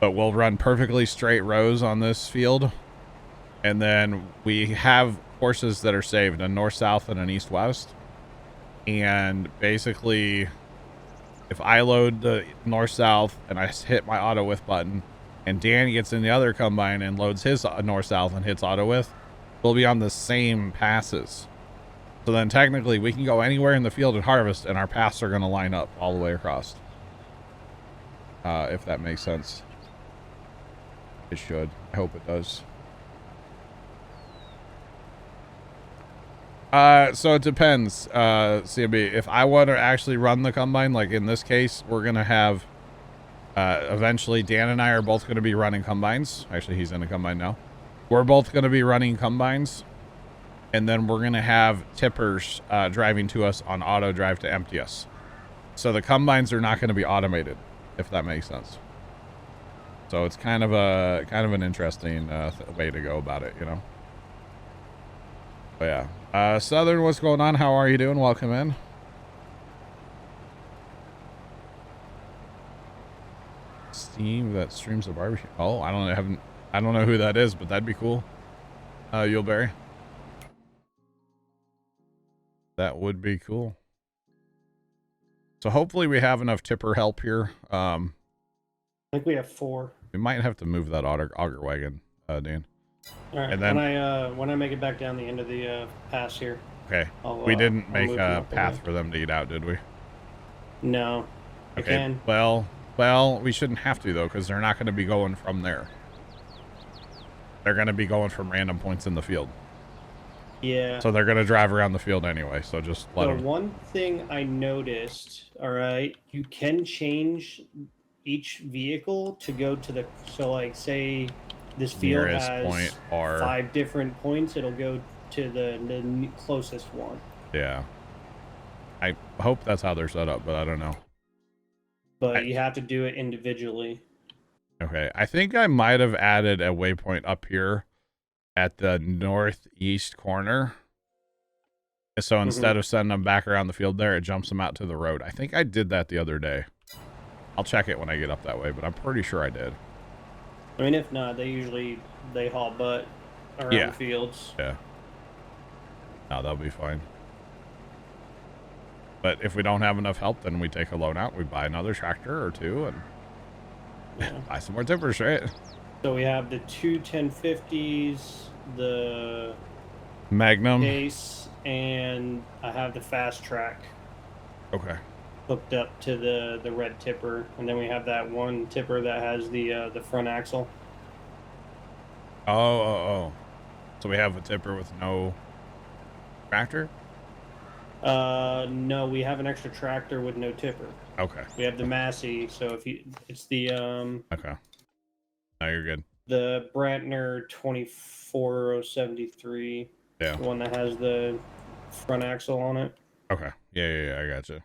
but we'll run perfectly straight rows on this field. And then we have courses that are saved, a north-south and an east-west. And basically, if I load the north-south and I hit my auto width button, and Dan gets in the other combine and loads his north-south and hits auto width, we'll be on the same passes. So then technically we can go anywhere in the field and harvest, and our paths are going to line up all the way across. If that makes sense. It should. I hope it does. So it depends, CMB. If I want to actually run the combine, like in this case, we're going to have, eventually Dan and I are both going to be running combines. Actually, he's in a combine now. We're both going to be running combines. And then we're going to have tippers driving to us on auto drive to empty us. So the combines are not going to be automated, if that makes sense. So it's kind of an interesting way to go about it, you know. But yeah, Southern, what's going on? How are you doing? Welcome in. Steam that streams the barbecue. Oh, I don't know who that is, but that'd be cool. Yuleberry. That would be cool. So hopefully we have enough tipper help here. I think we have 4. We might have to move that auger wagon, Dan. All right. And then when I make it back down the end of the pass here. Okay. We didn't make a path for them to eat out, did we? No. Okay. Well, we shouldn't have to though, because they're not going to be going from there. They're going to be going from random points in the field. Yeah. So they're going to drive around the field anyway. So just let them. One thing I noticed, all right, you can change each vehicle to go to the, so like say this field Nearest has point or 5 different points, it'll go to the closest one. Yeah. I hope that's how they're set up, but I don't know. But you have to do it individually. Okay. I think I might have added a waypoint up here at the northeast corner. So instead of sending them back around the field there, it jumps them out to the road. I think I did that the other day. I'll check it when I get up that way, but I'm pretty sure I did. I mean, if not, they haul butt around the fields. Yeah. No, that'll be fine. But if we don't have enough help, then we take a loan out. We buy another tractor or 2 and buy some more tippers, right? So we have the 2 1050s, the Magnum case, and I have the fast track. Okay. Hooked up to the red tipper, and then we have that one tipper that has the front axle. Oh. So we have a tipper with no tractor? No, we have an extra tractor with no tipper. Okay. We have the Massey, so it's the Okay. No, you're good. The Brantner 24073. Yeah. The one that has the front axle on it. Okay. Yeah, I got you.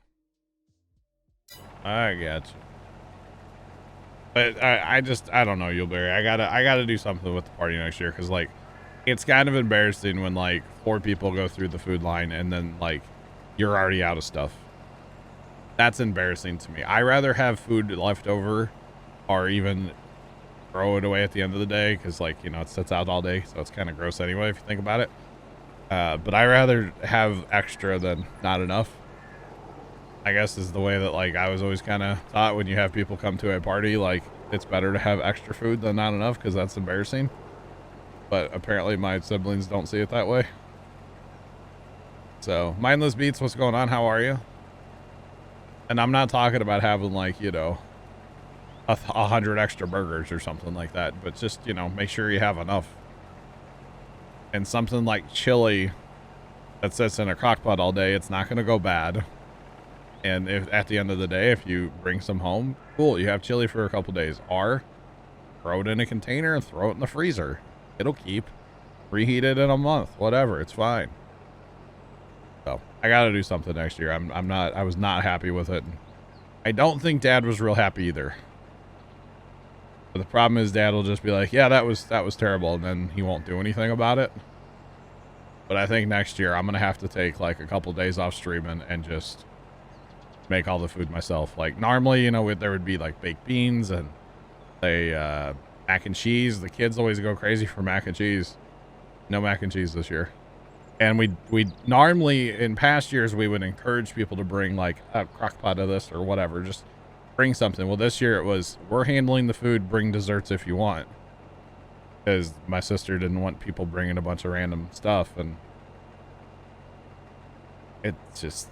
But I don't know, Yuleberry. I gotta do something with the party next year, because like it's kind of embarrassing when like 4 people go through the food line and then like you're already out of stuff. That's embarrassing to me. I rather have food left over, or even throw it away at the end of the day, because like, you know, it sits out all day, so it's kind of gross anyway if you think about it. But I rather have extra than not enough. I guess is the way that like I was always kind of taught when you have people come to a party, like it's better to have extra food than not enough, because that's embarrassing. But apparently my siblings don't see it that way. So Mindless Beats, what's going on? How are you? And I'm not talking about having like, you know, 100 extra burgers or something like that, but just, you know, make sure you have enough. And something like chili that sits in a crock pot all day, it's not going to go bad. And if at the end of the day, if you bring some home, cool, you have chili for a couple days. Or throw it in a container and throw it in the freezer. It'll keep. Reheat it in a month, whatever. It's fine. So I got to do something next year. I was not happy with it. I don't think Dad was real happy either. But the problem is Dad will just be like, yeah, that was terrible. And then he won't do anything about it. But I think next year I'm going to have to take like a couple days off streaming and just make all the food myself. Like normally, you know, there would be like baked beans and mac and cheese. The kids always go crazy for mac and cheese. No mac and cheese this year. And we normally in past years, we would encourage people to bring like a crock pot of this or whatever. Just bring something. Well, this year it was, we're handling the food, bring desserts if you want. Because my sister didn't want people bringing a bunch of random stuff. And it's just,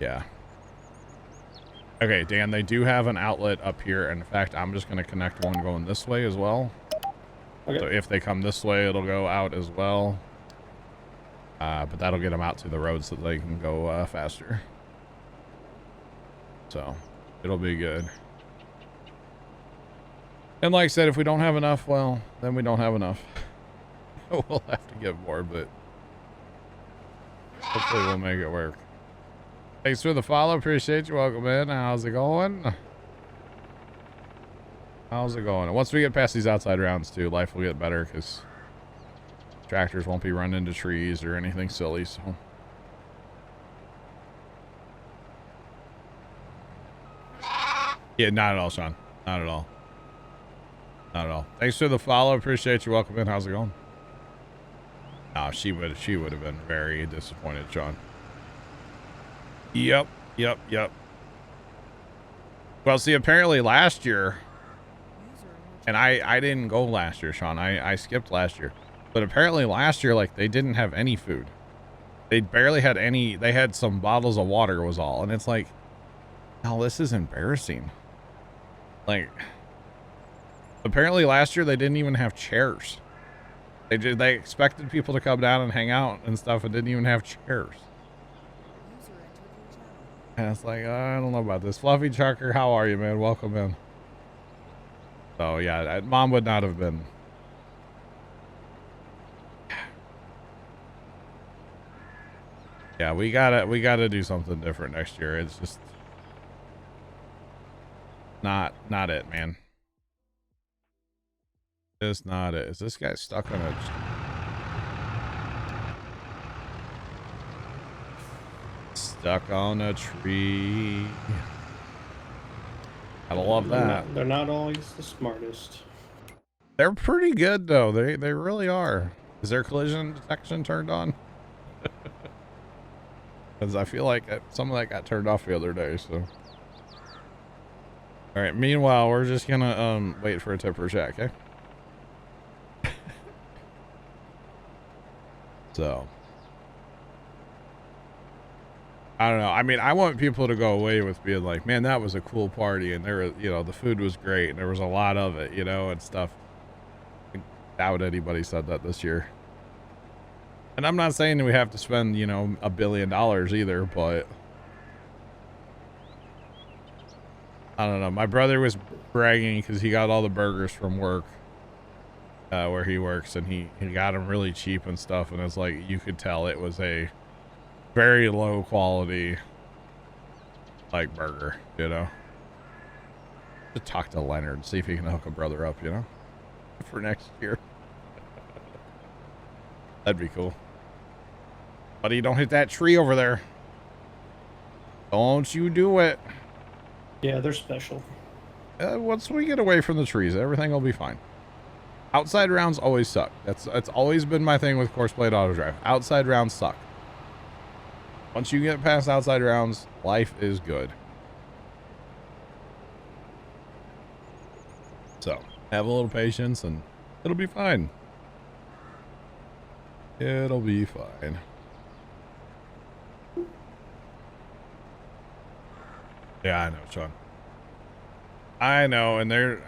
yeah. Okay, Dan, they do have an outlet up here. And in fact, I'm just going to connect one going this way as well. Okay. So if they come this way, it'll go out as well. But that'll get them out to the road so they can go faster. So it'll be good. And like I said, if we don't have enough, well, then we don't have enough. We'll have to get more, but hopefully we'll make it work. Thanks for the follow. Appreciate you. Welcome in. How's it going? How's it going? And once we get past these outside rounds too, life will get better because tractors won't be running into trees or anything silly. So yeah, not at all, Sean. Not at all. Not at all. Thanks for the follow. Appreciate you. Welcome in. How's it going? Oh, she would have been very disappointed, Sean. Yep. Well, see, apparently last year, and I didn't go last year, Sean. I skipped last year. But apparently last year, like, they didn't have any food. They barely had any. They had some bottles of water was all. And it's like, oh, this is embarrassing. Like, apparently last year they didn't even have chairs. They expected people to come down and hang out and stuff and didn't even have chairs. And it's like, I don't know about this. Fluffy Trucker, how are you, man? Welcome in. So yeah, Mom would not have been. Yeah, we gotta do something different next year. It's just not it, man. It's not it. Is this guy stuck on a... Stuck on a tree. I love that. They're not always the smartest. They're pretty good though. They really are. Is their collision detection turned on? Because I feel like some of that got turned off the other day. So, all right. Meanwhile, we're just gonna wait for a tipper check. Okay. So. I don't know. I mean, I want people to go away with being like, man, that was a cool party. And there was, you know, the food was great and there was a lot of it, you know, and stuff. I doubt anybody said that this year. And I'm not saying that we have to spend, you know, $1 billion either, but I don't know. My brother was bragging because he got all the burgers from work where he works, and he got them really cheap and stuff. And it's like, you could tell it was a very low quality like burger, you know. Just talk to Leonard and see if he can hook a brother up, you know, for next year. That'd be cool. Buddy, don't hit that tree over there. Don't you do it. Yeah, they're special. Once we get away from the trees, everything will be fine. Outside rounds always suck. That's always been my thing with Course Plate Auto Drive. Outside rounds suck. Once you get past outside rounds, life is good. So, have a little patience and it'll be fine. It'll be fine. Yeah, I know, Sean. I know, and they're,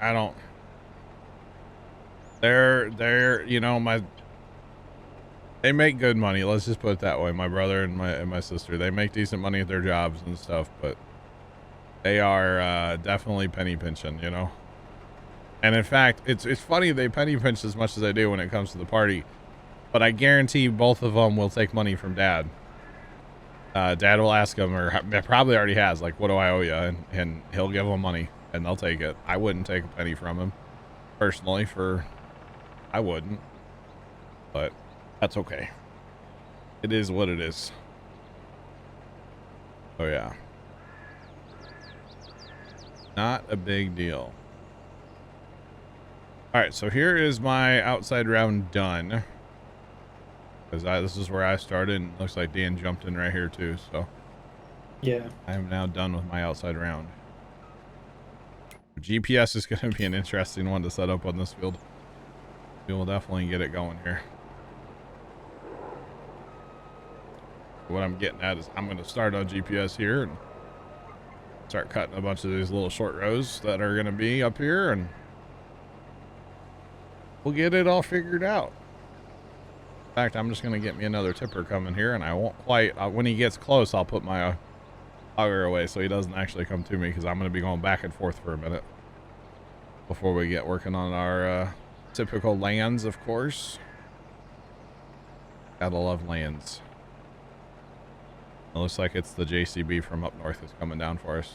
you know, They make good money. Let's just put it that way. My brother and my sister, they make decent money at their jobs and stuff, but they are definitely penny pinching, you know. And in fact, it's funny they penny pinch as much as they do when it comes to the party, but I guarantee both of them will take money from Dad. Dad will ask them, or probably already has, like, what do I owe you? And he'll give them money, and they'll take it. I wouldn't take a penny from him, personally, I wouldn't. But that's okay. It is what it is. Oh, yeah. Not a big deal. Alright, so here is my outside round done. Because this is where I started, and it looks like Dan jumped in right here too, so. Yeah. I am now done with my outside round. GPS is going to be an interesting one to set up on this field. We will definitely get it going here. What I'm getting at is I'm going to start on GPS here and start cutting a bunch of these little short rows that are going to be up here, and we'll get it all figured out. In fact, I'm just going to get me another tipper coming here, and I won't quite, when he gets close, I'll put my auger away so he doesn't actually come to me, because I'm going to be going back and forth for a minute before we get working on our typical lands, of course. Gotta love lands. It looks like it's the JCB from up north that's coming down for us.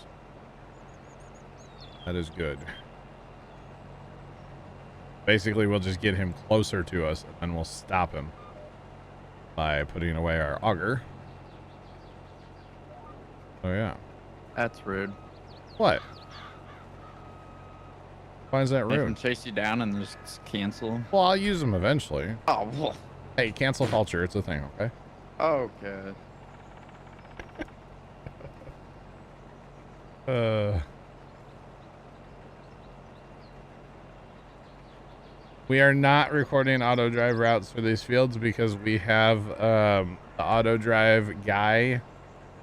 That is good. Basically, we'll just get him closer to us, and we'll stop him by putting away our auger. Oh, yeah. That's rude. What? Why is that Make rude? them chase you down and just cancel. Well, I'll use them eventually. Oh, well. Hey, cancel culture. It's a thing, okay? Okay. We are not recording auto drive routes for these fields because we have the auto drive guy.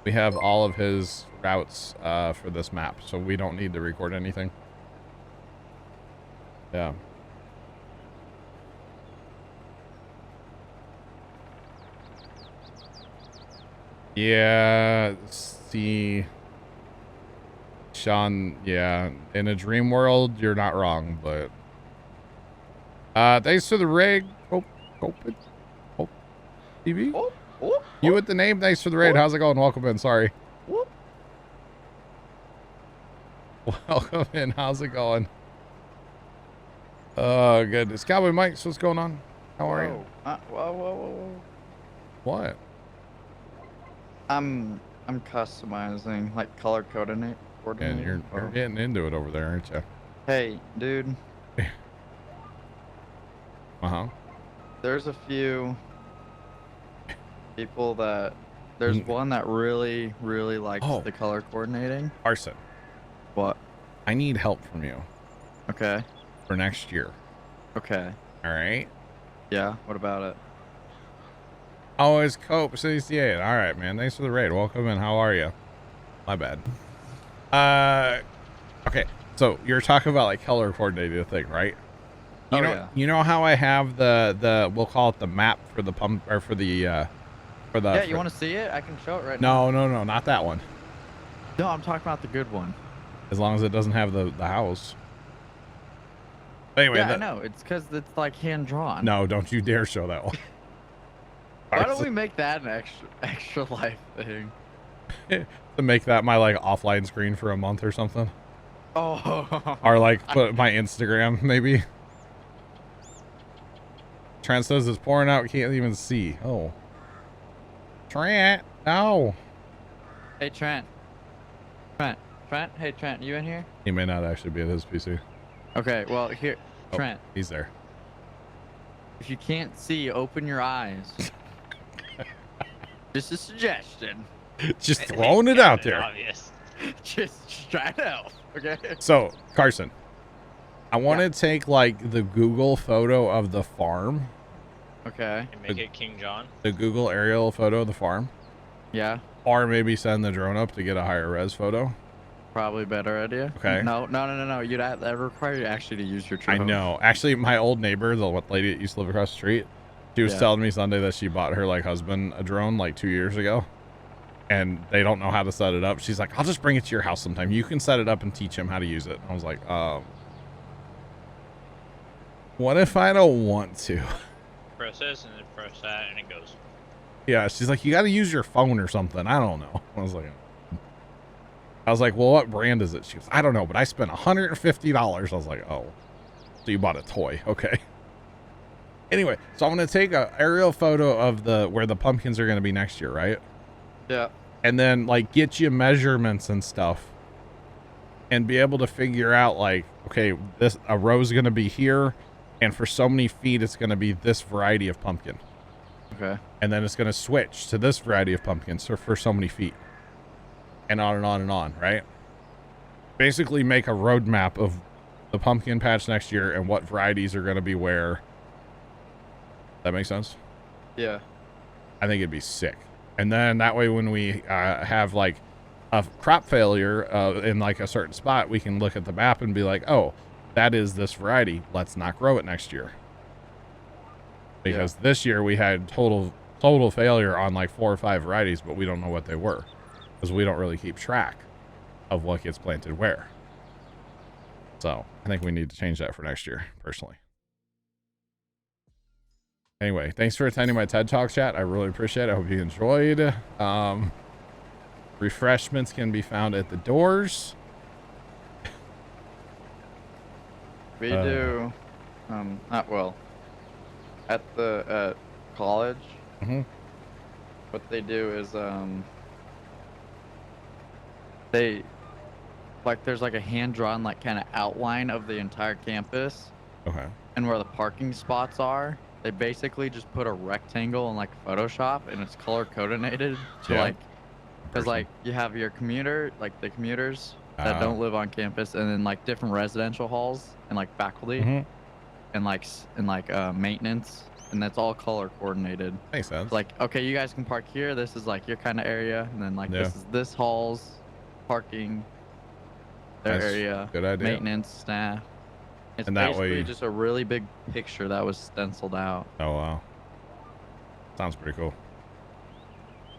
We have all of his routes for this map, so we don't need to record anything. Yeah. Yeah, see, Sean, yeah, in a dream world, you're not wrong, but thanks for the raid. Stevie? You with the name, thanks for the raid. How's it going? Welcome in, sorry. Welcome in, how's it going? Oh, goodness. Cowboy Mike's, what's going on? How are you? Whoa. What? I'm customizing, like color coordinate. And you're getting into it over there, aren't you? Hey, dude. Uh-huh. There's a few people that there's one that really likes the color coordinating. Arson. What? I need help from you. Okay. For next year. Okay. All right. Yeah. What about it? Oh, it's Cope 68. All right, man. Thanks for the raid. Welcome in. How are you? My bad. Okay. So you're talking about like color coordinating the thing, right? You know, yeah. You know how I have the we'll call it the map for the pump or for the Yeah, you want to see it? I can show it right now. No, not that one. No, I'm talking about the good one. As long as it doesn't have the house. Anyway, yeah, I know. It's because it's like hand drawn. No, don't you dare show that one. Why don't we make that an extra life thing? To make that my like offline screen for a month or something. Oh. Or like put my Instagram maybe. Trent says it's pouring out, can't even see. Oh. Trent, no. Hey Trent. Hey Trent, you in here? He may not actually be at his PC. Okay, well here, Oh, Trent. he's there. If you can't see, open your eyes. Just a suggestion. Just throwing it out there. Obvious. Just try it out, okay? So, Carson, I want to take like the Google photo of the farm. Okay. And make it King John. The Google aerial photo of the farm. Yeah. Or maybe send the drone up to get a higher res photo. Probably a better idea. Okay. No. You'd that require you actually to use your I drone. know. Actually, my old neighbor, the lady that used to live across the street, She was Yeah. telling me Sunday that she bought her like husband a drone like 2 years ago, and they don't know how to set it up. She's like, I'll just bring it to your house sometime. You can set it up and teach him how to use it. I was like, what if I don't want to? Press this and then press that and it goes. Yeah, she's like, you got to use your phone or something. I don't know. I was like, well, what brand is it? She goes, I don't know, but I spent $150. I was like, oh, so you bought a toy. Okay. Anyway, so I'm going to take a aerial photo of where the pumpkins are going to be next year, right? Yeah. And then like get you measurements and stuff and be able to figure out like, okay, a row is going to be here. And for so many feet, it's going to be this variety of pumpkin. Okay. And then it's going to switch to this variety of pumpkins for so many feet. And on and on and on, right? Basically make a roadmap of the pumpkin patch next year and what varieties are going to be where. That makes sense? Yeah. I think it'd be sick. And then that way when we have like a crop failure in like a certain spot, we can look at the map and be like, oh, that is this variety. Let's not grow it next year. Because this year we had total failure on like 4 or 5 varieties, but we don't know what they were because we don't really keep track of what gets planted where. So I think we need to change that for next year, personally. Anyway, thanks for attending my TED Talk, chat. I really appreciate it. I hope you enjoyed. Refreshments can be found at the doors. We do, not well, at the college. Mm-hmm. What they do is, they, like, there's like a hand-drawn, like, kind of outline of the entire campus. Okay. And where the parking spots are, they basically just put a rectangle in like Photoshop, and it's color coordinated to like, because like you have your commuter, like the commuters that don't live on campus, and then like different residential halls and like faculty, and like maintenance, and that's all color coordinated. Makes sense. It's like, okay, you guys can park here. This is like your kind of area, and then like this is this hall's parking, their area, good idea. maintenance staff. It's and that basically way just a really big picture that was stenciled out. Oh wow, sounds pretty cool.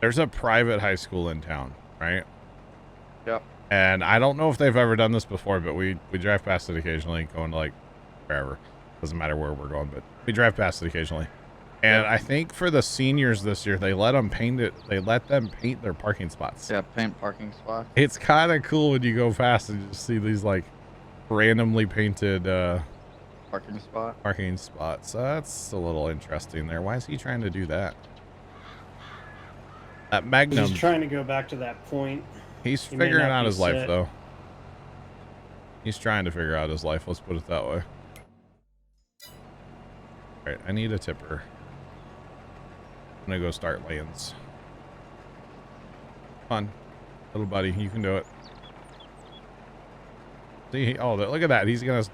There's a private high school in town, right? Yep. And I don't know if they've ever done this before, but we drive past it occasionally, going to like wherever. Doesn't matter where we're going, but we drive past it occasionally. And I think for the seniors this year, they let them paint it. They let them paint their parking spots. Yeah, paint parking spots. It's kind of cool when you go past and just see these like randomly painted parking spots. That's a little interesting there. Why is he trying to do that? That Magnum. He's trying to go back to that point. He's figuring out his life, though. He's trying to figure out his life. Let's put it that way. All right, I need a tipper. I'm gonna go start lanes. Come on, little buddy, you can do it. See, oh, look at that. He's gonna.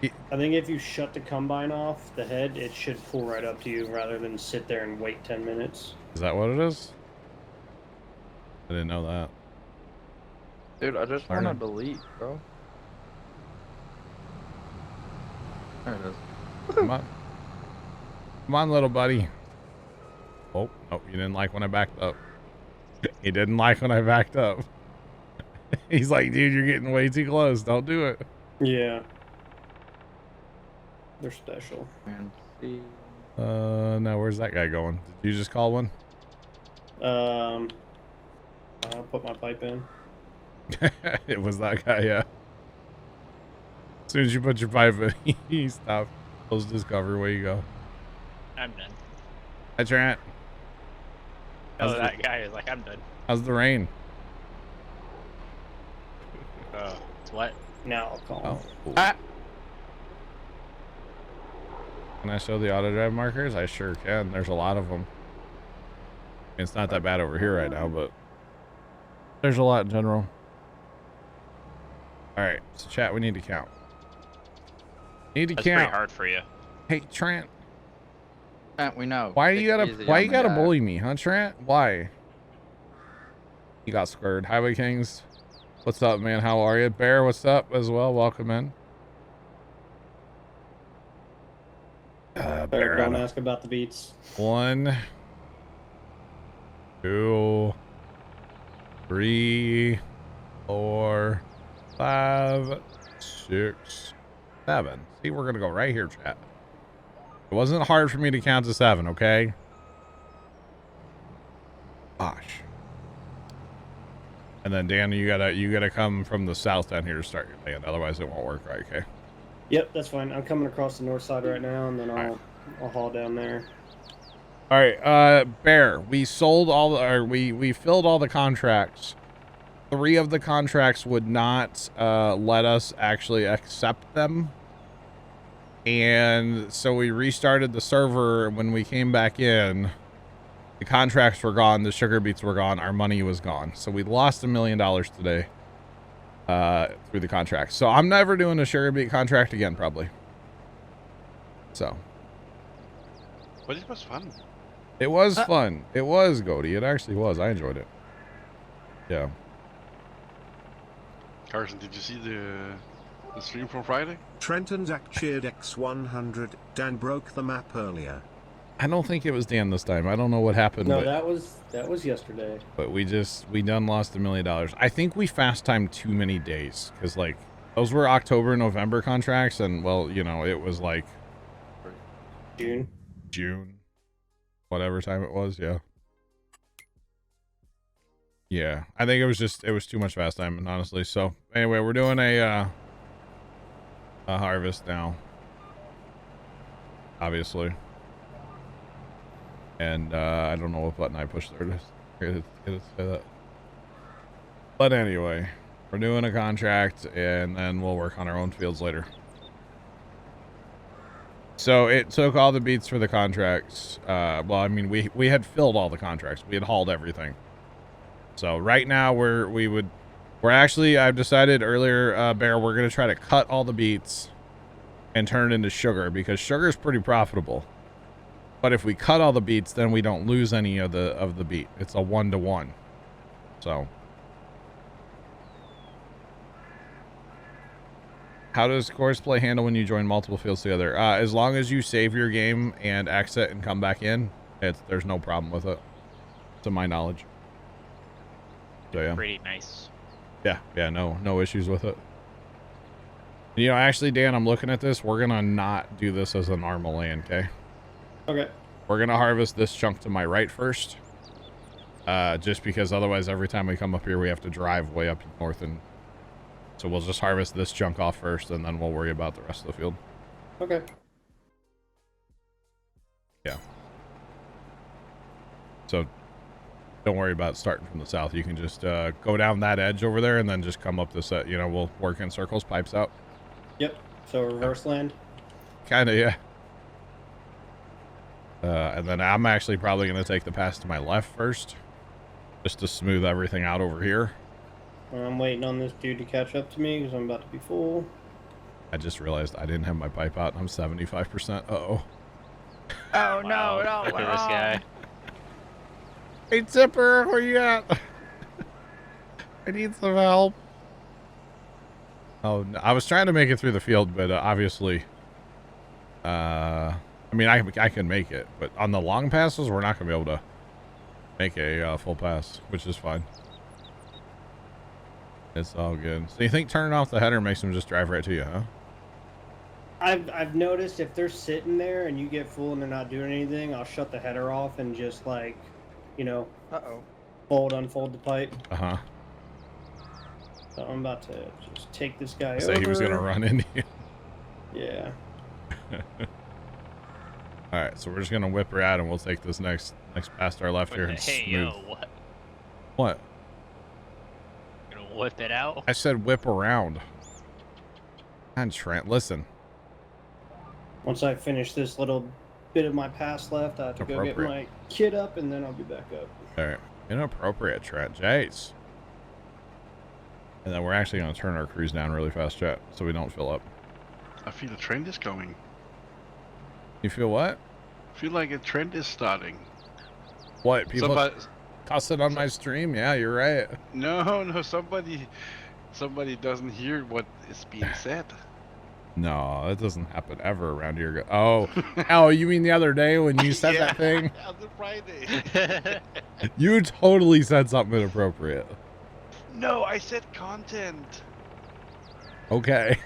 I think if you shut the combine off, the head, it should pull right up to you rather than sit there and wait 10 minutes. Is that what it is? I didn't know that. Dude, I just want to delete, bro. There it is. Come on. Come on, little buddy. Oh, no, you didn't like when I backed up. He didn't like when I backed up. He's like, dude, you're getting way too close. Don't do it. Yeah. They're special. And see. No, where's that guy going? Did you just call one? I'll put my pipe in. It was that guy, yeah. As soon as you put your pipe in, he stopped. Closed his cover. Where you go? I'm done. Hi, Trent. Oh, that guy is like, I'm done. How's the rain? Oh, it's wet. Now I'll call him. Cool. Can I show the auto drive markers? I sure can. There's a lot of them. It's not that bad over here right now, but there's a lot in general. All right, so chat, we need to count. That's pretty hard for you. Hey, Trent. Trent, we know. Why you gotta bully me, huh, Trent? Why? You got squared. Highway Kings. What's up, man? How are you? Bear, what's up as well? Welcome in. Bear don't out of- ask about the beats. 1, 2, 3, 4, 5, 6, 7. See, we're gonna go right here, chat. It wasn't hard for me to count to 7, okay? Gosh. And then Dan, you gotta come from the south down here to start your land, otherwise it won't work, right? Okay. Yep, that's fine. I'm coming across the north side right now, and then I'll haul down there. All right, Bear. We sold all the, or we filled all the contracts. 3 of the contracts would not let us actually accept them, and so we restarted the server. When we came back in, the contracts were gone, the sugar beets were gone, our money was gone. So we lost $1 million today through the contract. So I'm never doing a sugar beet contract again, probably. So. But it was fun. It was fun. It was, Goaty. It actually was. I enjoyed it. Yeah. Carson, did you see the stream from Friday? Trent and Zach cheered X100. Dan broke the map earlier. I don't think it was Dan this time. I don't know what happened. No, but, that was yesterday. But we done lost $1 million. I think we fast timed too many days because like those were October, November contracts, and well, you know, it was like June, whatever time it was. Yeah. Yeah, I think it was too much fast time, honestly. So anyway, we're doing a harvest now, obviously, and I don't know what button I pushed there to get it to say that. But anyway, we're doing a contract, and then we'll work on our own fields later. So it took all the beats for the contracts. Well, I mean, we had filled all the contracts. We had hauled everything. So right now we're actually, I've decided earlier, Bear, we're going to try to cut all the beets and turn it into sugar because sugar is pretty profitable. But if we cut all the beets, then we don't lose any of the beet. It's a 1-to-1. So how does Courseplay handle when you join multiple fields together? As long as you save your game and exit and come back in, there's no problem with it, to my knowledge. So, yeah. Pretty nice. Yeah, no issues with it. You know, actually, Dan, I'm looking at this. We're gonna not do this as a normal land, okay? Okay. We're gonna harvest this chunk to my right first. Just because otherwise every time we come up here we have to drive way up north, and so we'll just harvest this chunk off first and then we'll worry about the rest of the field. Okay. Yeah. So don't worry about starting from the south. You can just go down that edge over there and then just come up this, you know, we'll work in circles, pipes out. Yep. So reverse land. Kind of, yeah. And then I'm actually probably going to take the pass to my left first, just to smooth everything out over here. I'm waiting on this dude to catch up to me because I'm about to be full. I just realized I didn't have my pipe out. I'm 75%. Uh-oh. Oh, no, no. Look at this guy. Hey, Tipper, where you at? I need some help. Oh, no, I was trying to make it through the field, but obviously, I mean, I can make it, but on the long passes, we're not going to be able to make a full pass, which is fine. It's all good. So you think turning off the header makes them just drive right to you, huh? I've noticed if they're sitting there and you get full and they're not doing anything, I'll shut the header off and just like, you know, unfold the pipe. Uh-huh. So I'm about to just take this guy over. Say he was going to run into you. Yeah. All right, so we're just going to whip her out and we'll take this next past our left here and Hey, smooth. yo, what? What? Gonna whip it out? I said whip around. And Trent, listen. Once I finish this little bit of my pass left, I have to go get my kid up and then I'll be back up. All right. Inappropriate, Trent. Jace. And then we're actually going to turn our cruise down really fast, chat, so we don't fill up. I feel a trend is coming. You feel what? I feel like a trend is starting. What? People Somebody, cussing on my stream? Yeah, you're right. no, somebody doesn't hear what is being said. No, that doesn't happen ever around here. Oh, you mean the other day when you said that thing? On the Friday. You totally said something inappropriate. No, I said content. Okay.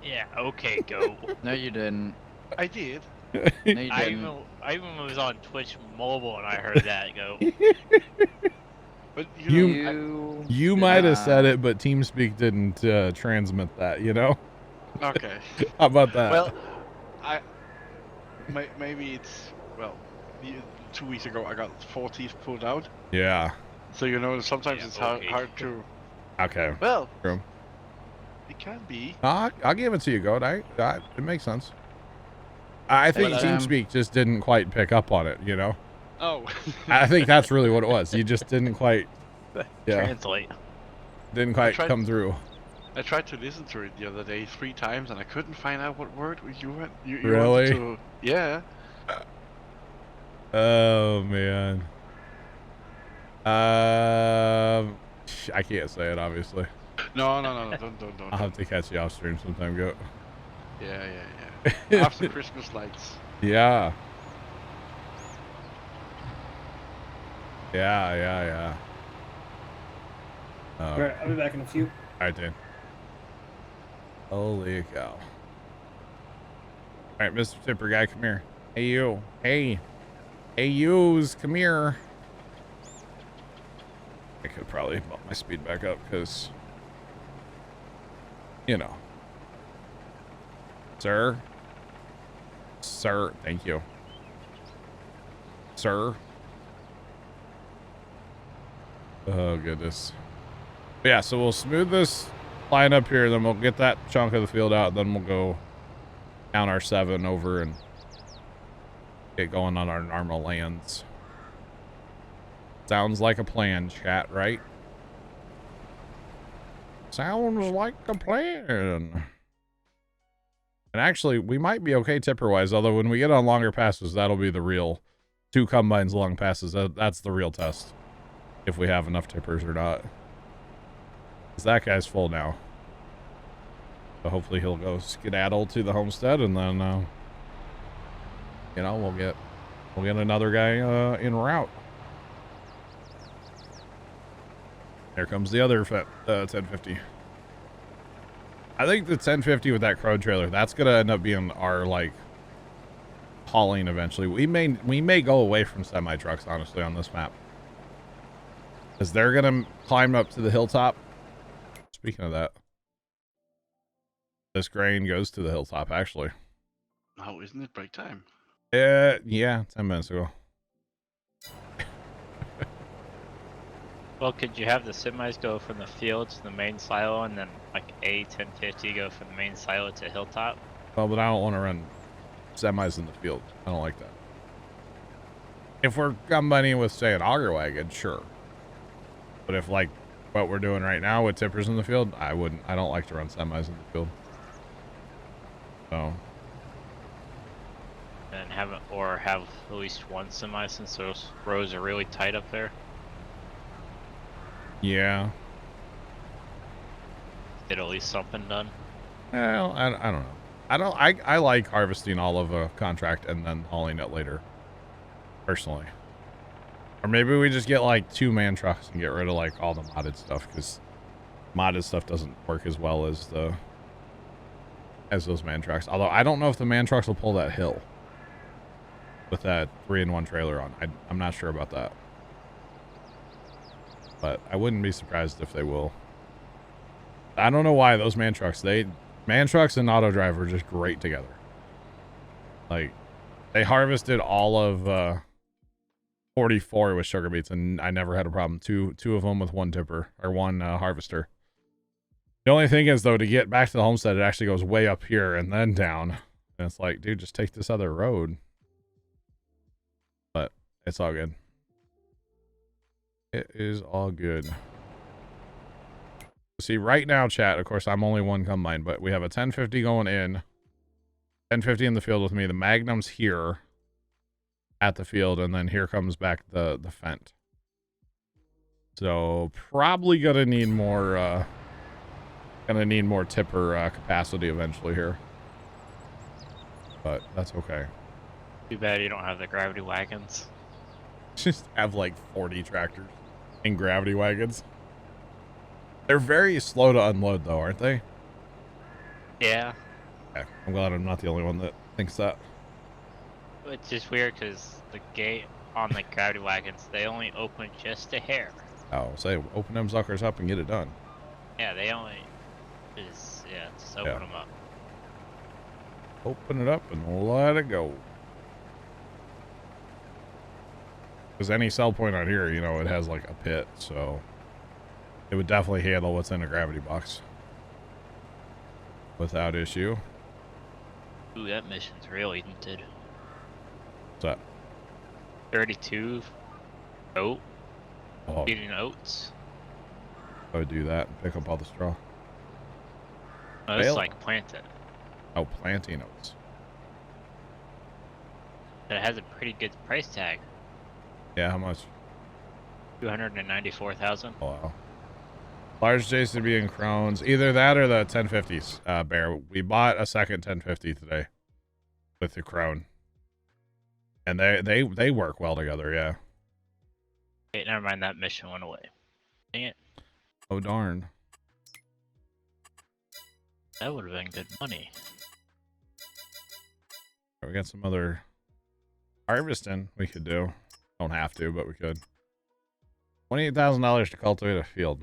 Yeah, okay, go. No, you didn't. I did. No, you I didn't. even was on Twitch mobile and I heard that go. But You might have said it, but TeamSpeak didn't transmit that, you know? Okay. How about that? Well, maybe it's the, 2 weeks ago I got 4 teeth pulled out. Yeah. So sometimes Yeah, it's okay. hard to. Okay. Well, True. it can be. I'll give it to you, Goat. It makes sense. I think But, TeamSpeak just didn't quite pick up on it, you know? Oh. I think that's really what it was. You just didn't quite, Translate. didn't quite tried- come through. I tried to listen to it the other day 3 times and I couldn't find out what word you went. You Really? wanted to, yeah. Oh, man. I can't say it, obviously. No, don't. I'll have to catch you off stream sometime, Goat. Yeah. After Christmas lights. Yeah. Yeah. All right, I'll be back in a few. All right, Dan. Holy cow. All right, Mr. Tipper guy, come here. Hey, you. Hey, yous, come here. I could probably bump my speed back up because, you know. Sir, thank you. Sir. Oh, goodness. But yeah, so we'll smooth this line up here, then we'll get that chunk of the field out, then we'll go down our 7 over and get going on our normal lands. Sounds like a plan, chat, right? Sounds like a plan. And actually, we might be okay tipper-wise, although when we get on longer passes, that'll be the real 2 combines long passes. That's the real test. If we have enough tippers or not. Because that guy's full now. So hopefully he'll go skedaddle to the homestead and then, you know, we'll get another guy en route. There comes the other 1050. I think the 1050 with that crow trailer, that's gonna end up being our like hauling eventually. We may go away from semi trucks honestly on this map, because they're gonna climb up to the hilltop. Speaking of that, this grain goes to the hilltop actually. Oh, isn't it break time? Yeah, 10 minutes ago. Well, could you have the semis go from the field to the main silo and then like A1050 go from the main silo to hilltop? Well, but I don't want to run semis in the field. I don't like that. If we're combining with, say, an auger wagon, sure. But if, like, what we're doing right now with tippers in the field, I wouldn't. I don't like to run semis in the field. So. And have at least one semi since those rows are really tight up there. Yeah. Get at least something done. Well, I don't know. I like harvesting all of a contract and then hauling it later. Personally. Or maybe we just get like 2 man trucks and get rid of like all the modded stuff, because modded stuff doesn't work as well as those man trucks. Although I don't know if the man trucks will pull that hill with that 3-in-1 trailer on. I'm not sure about that. But I wouldn't be surprised if they will. I don't know why those man trucks, man trucks and auto drive are just great together. Like, they harvested all of 44 with sugar beets, and I never had a problem. Two of them with 1 tipper or 1 harvester. The only thing is though, to get back to the homestead, it actually goes way up here and then down. And it's like, dude, just take this other road. But it's all good. It is all good. See, right now, chat, of course, I'm only 1 combine, but we have a 1050 going in. 1050 in the field with me. The Magnum's here at the field, and then here comes back the Fent. So probably gonna need more tipper capacity eventually here. but that's okay. Too bad you don't have the gravity wagons. Just have like 40 tractors and gravity wagons. They're very slow to unload though, aren't they? Yeah. Okay. I'm glad I'm not the only one that thinks that. It's just weird because the gate on the gravity wagons, they only open just a hair. Oh, say open them suckers up and get it done. Yeah, they only just open them up. Open it up and let it go. Because any sell point on here, you know, it has like a pit, so it would definitely handle what's in a gravity box without issue. Ooh, that mission's really hinted. What's that? 32 oat. Oh, Eating oats. I would do that and pick up all the straw. Oh, it's Bale. like planted. Oh, planting oats. But it has a pretty good price tag. Yeah, how much? 294,000. Oh, wow. Large JCB and Crohn's. Either that or the 1050s, Bear. We bought a second 1050 today with the Crown. And they work well together, yeah. Okay, never mind, that mission went away. Dang it. Oh, darn. That would have been good money. We got some other harvesting we could do. Don't have to, but we could. $28,000 to cultivate a field.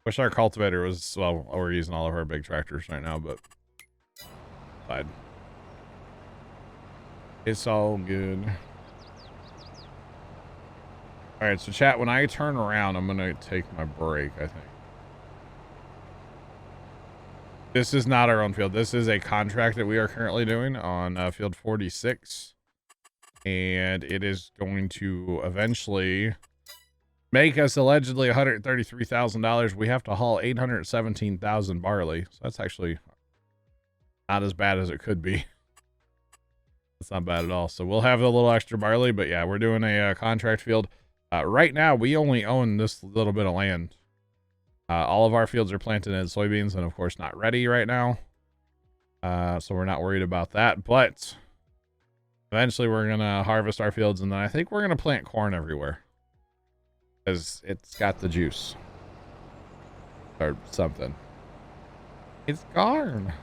Wish our cultivator was, well, we're using all of our big tractors right now, but fine. It's all good. All right, so chat, when I turn around, I'm going to take my break, I think. This is not our own field. This is a contract that we are currently doing on field 46. And it is going to eventually make us allegedly $133,000. We have to haul 817,000 barley. So that's actually not as bad as it could be. It's not bad at all. So we'll have a little extra barley, but yeah, we're doing a contract field. Right now, we only own this little bit of land. All of our fields are planted in soybeans and of course not ready right now. So we're not worried about that, but eventually we're going to harvest our fields and then I think we're going to plant corn everywhere. Because it's got the juice. Or something. It's corn.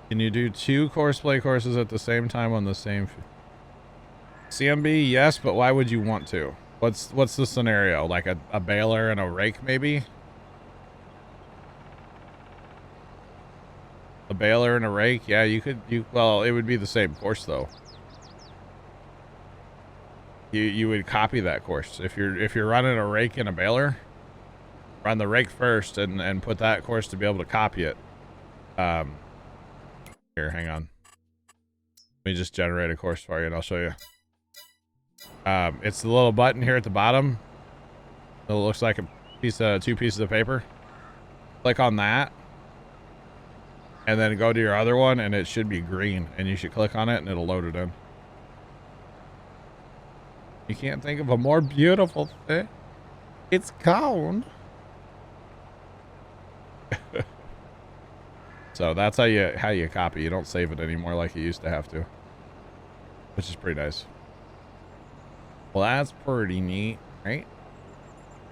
Can you do 2 courseplay courses at the same time on the same CMB? Yes, but why would you want to? What's the scenario? Like a baler and a rake, maybe? A baler and a rake? Yeah, well, it would be the same course though. You would copy that course. If you're running a rake and a baler, run the rake first and put that course to be able to copy it. Here, hang on. Let me just generate a course for you and I'll show you. It's the little button here at the bottom. It looks like a piece of 2 pieces of paper. Click on that. And then go to your other one and it should be green. And you should click on it and it'll load it in. You can't think of a more beautiful thing. It's cone. So that's how you copy. You don't save it anymore like you used to have to. Which is pretty nice. Well, that's pretty neat, right?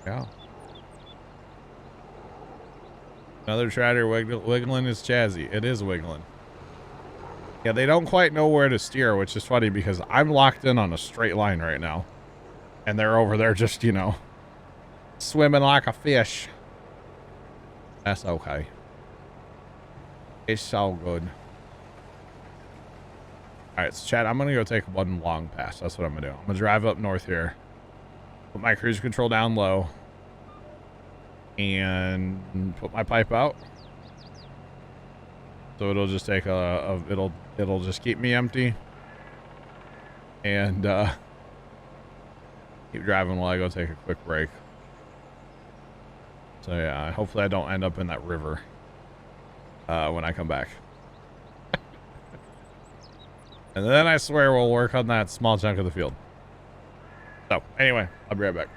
Yeah. Another tractor wiggling is chazzy. It is wiggling. Yeah, they don't quite know where to steer, which is funny because I'm locked in on a straight line right now. And they're over there just, you know, swimming like a fish. That's okay. It's so good. All right, so chat, I'm going to go take one long pass. That's what I'm going to do. I'm going to drive up north here. Put my cruise control down low. And put my pipe out. So it'll just take it'll just keep me empty. And keep driving while I go take a quick break. So yeah, hopefully I don't end up in that river when I come back. And then I swear we'll work on that small chunk of the field. So anyway, I'll be right back.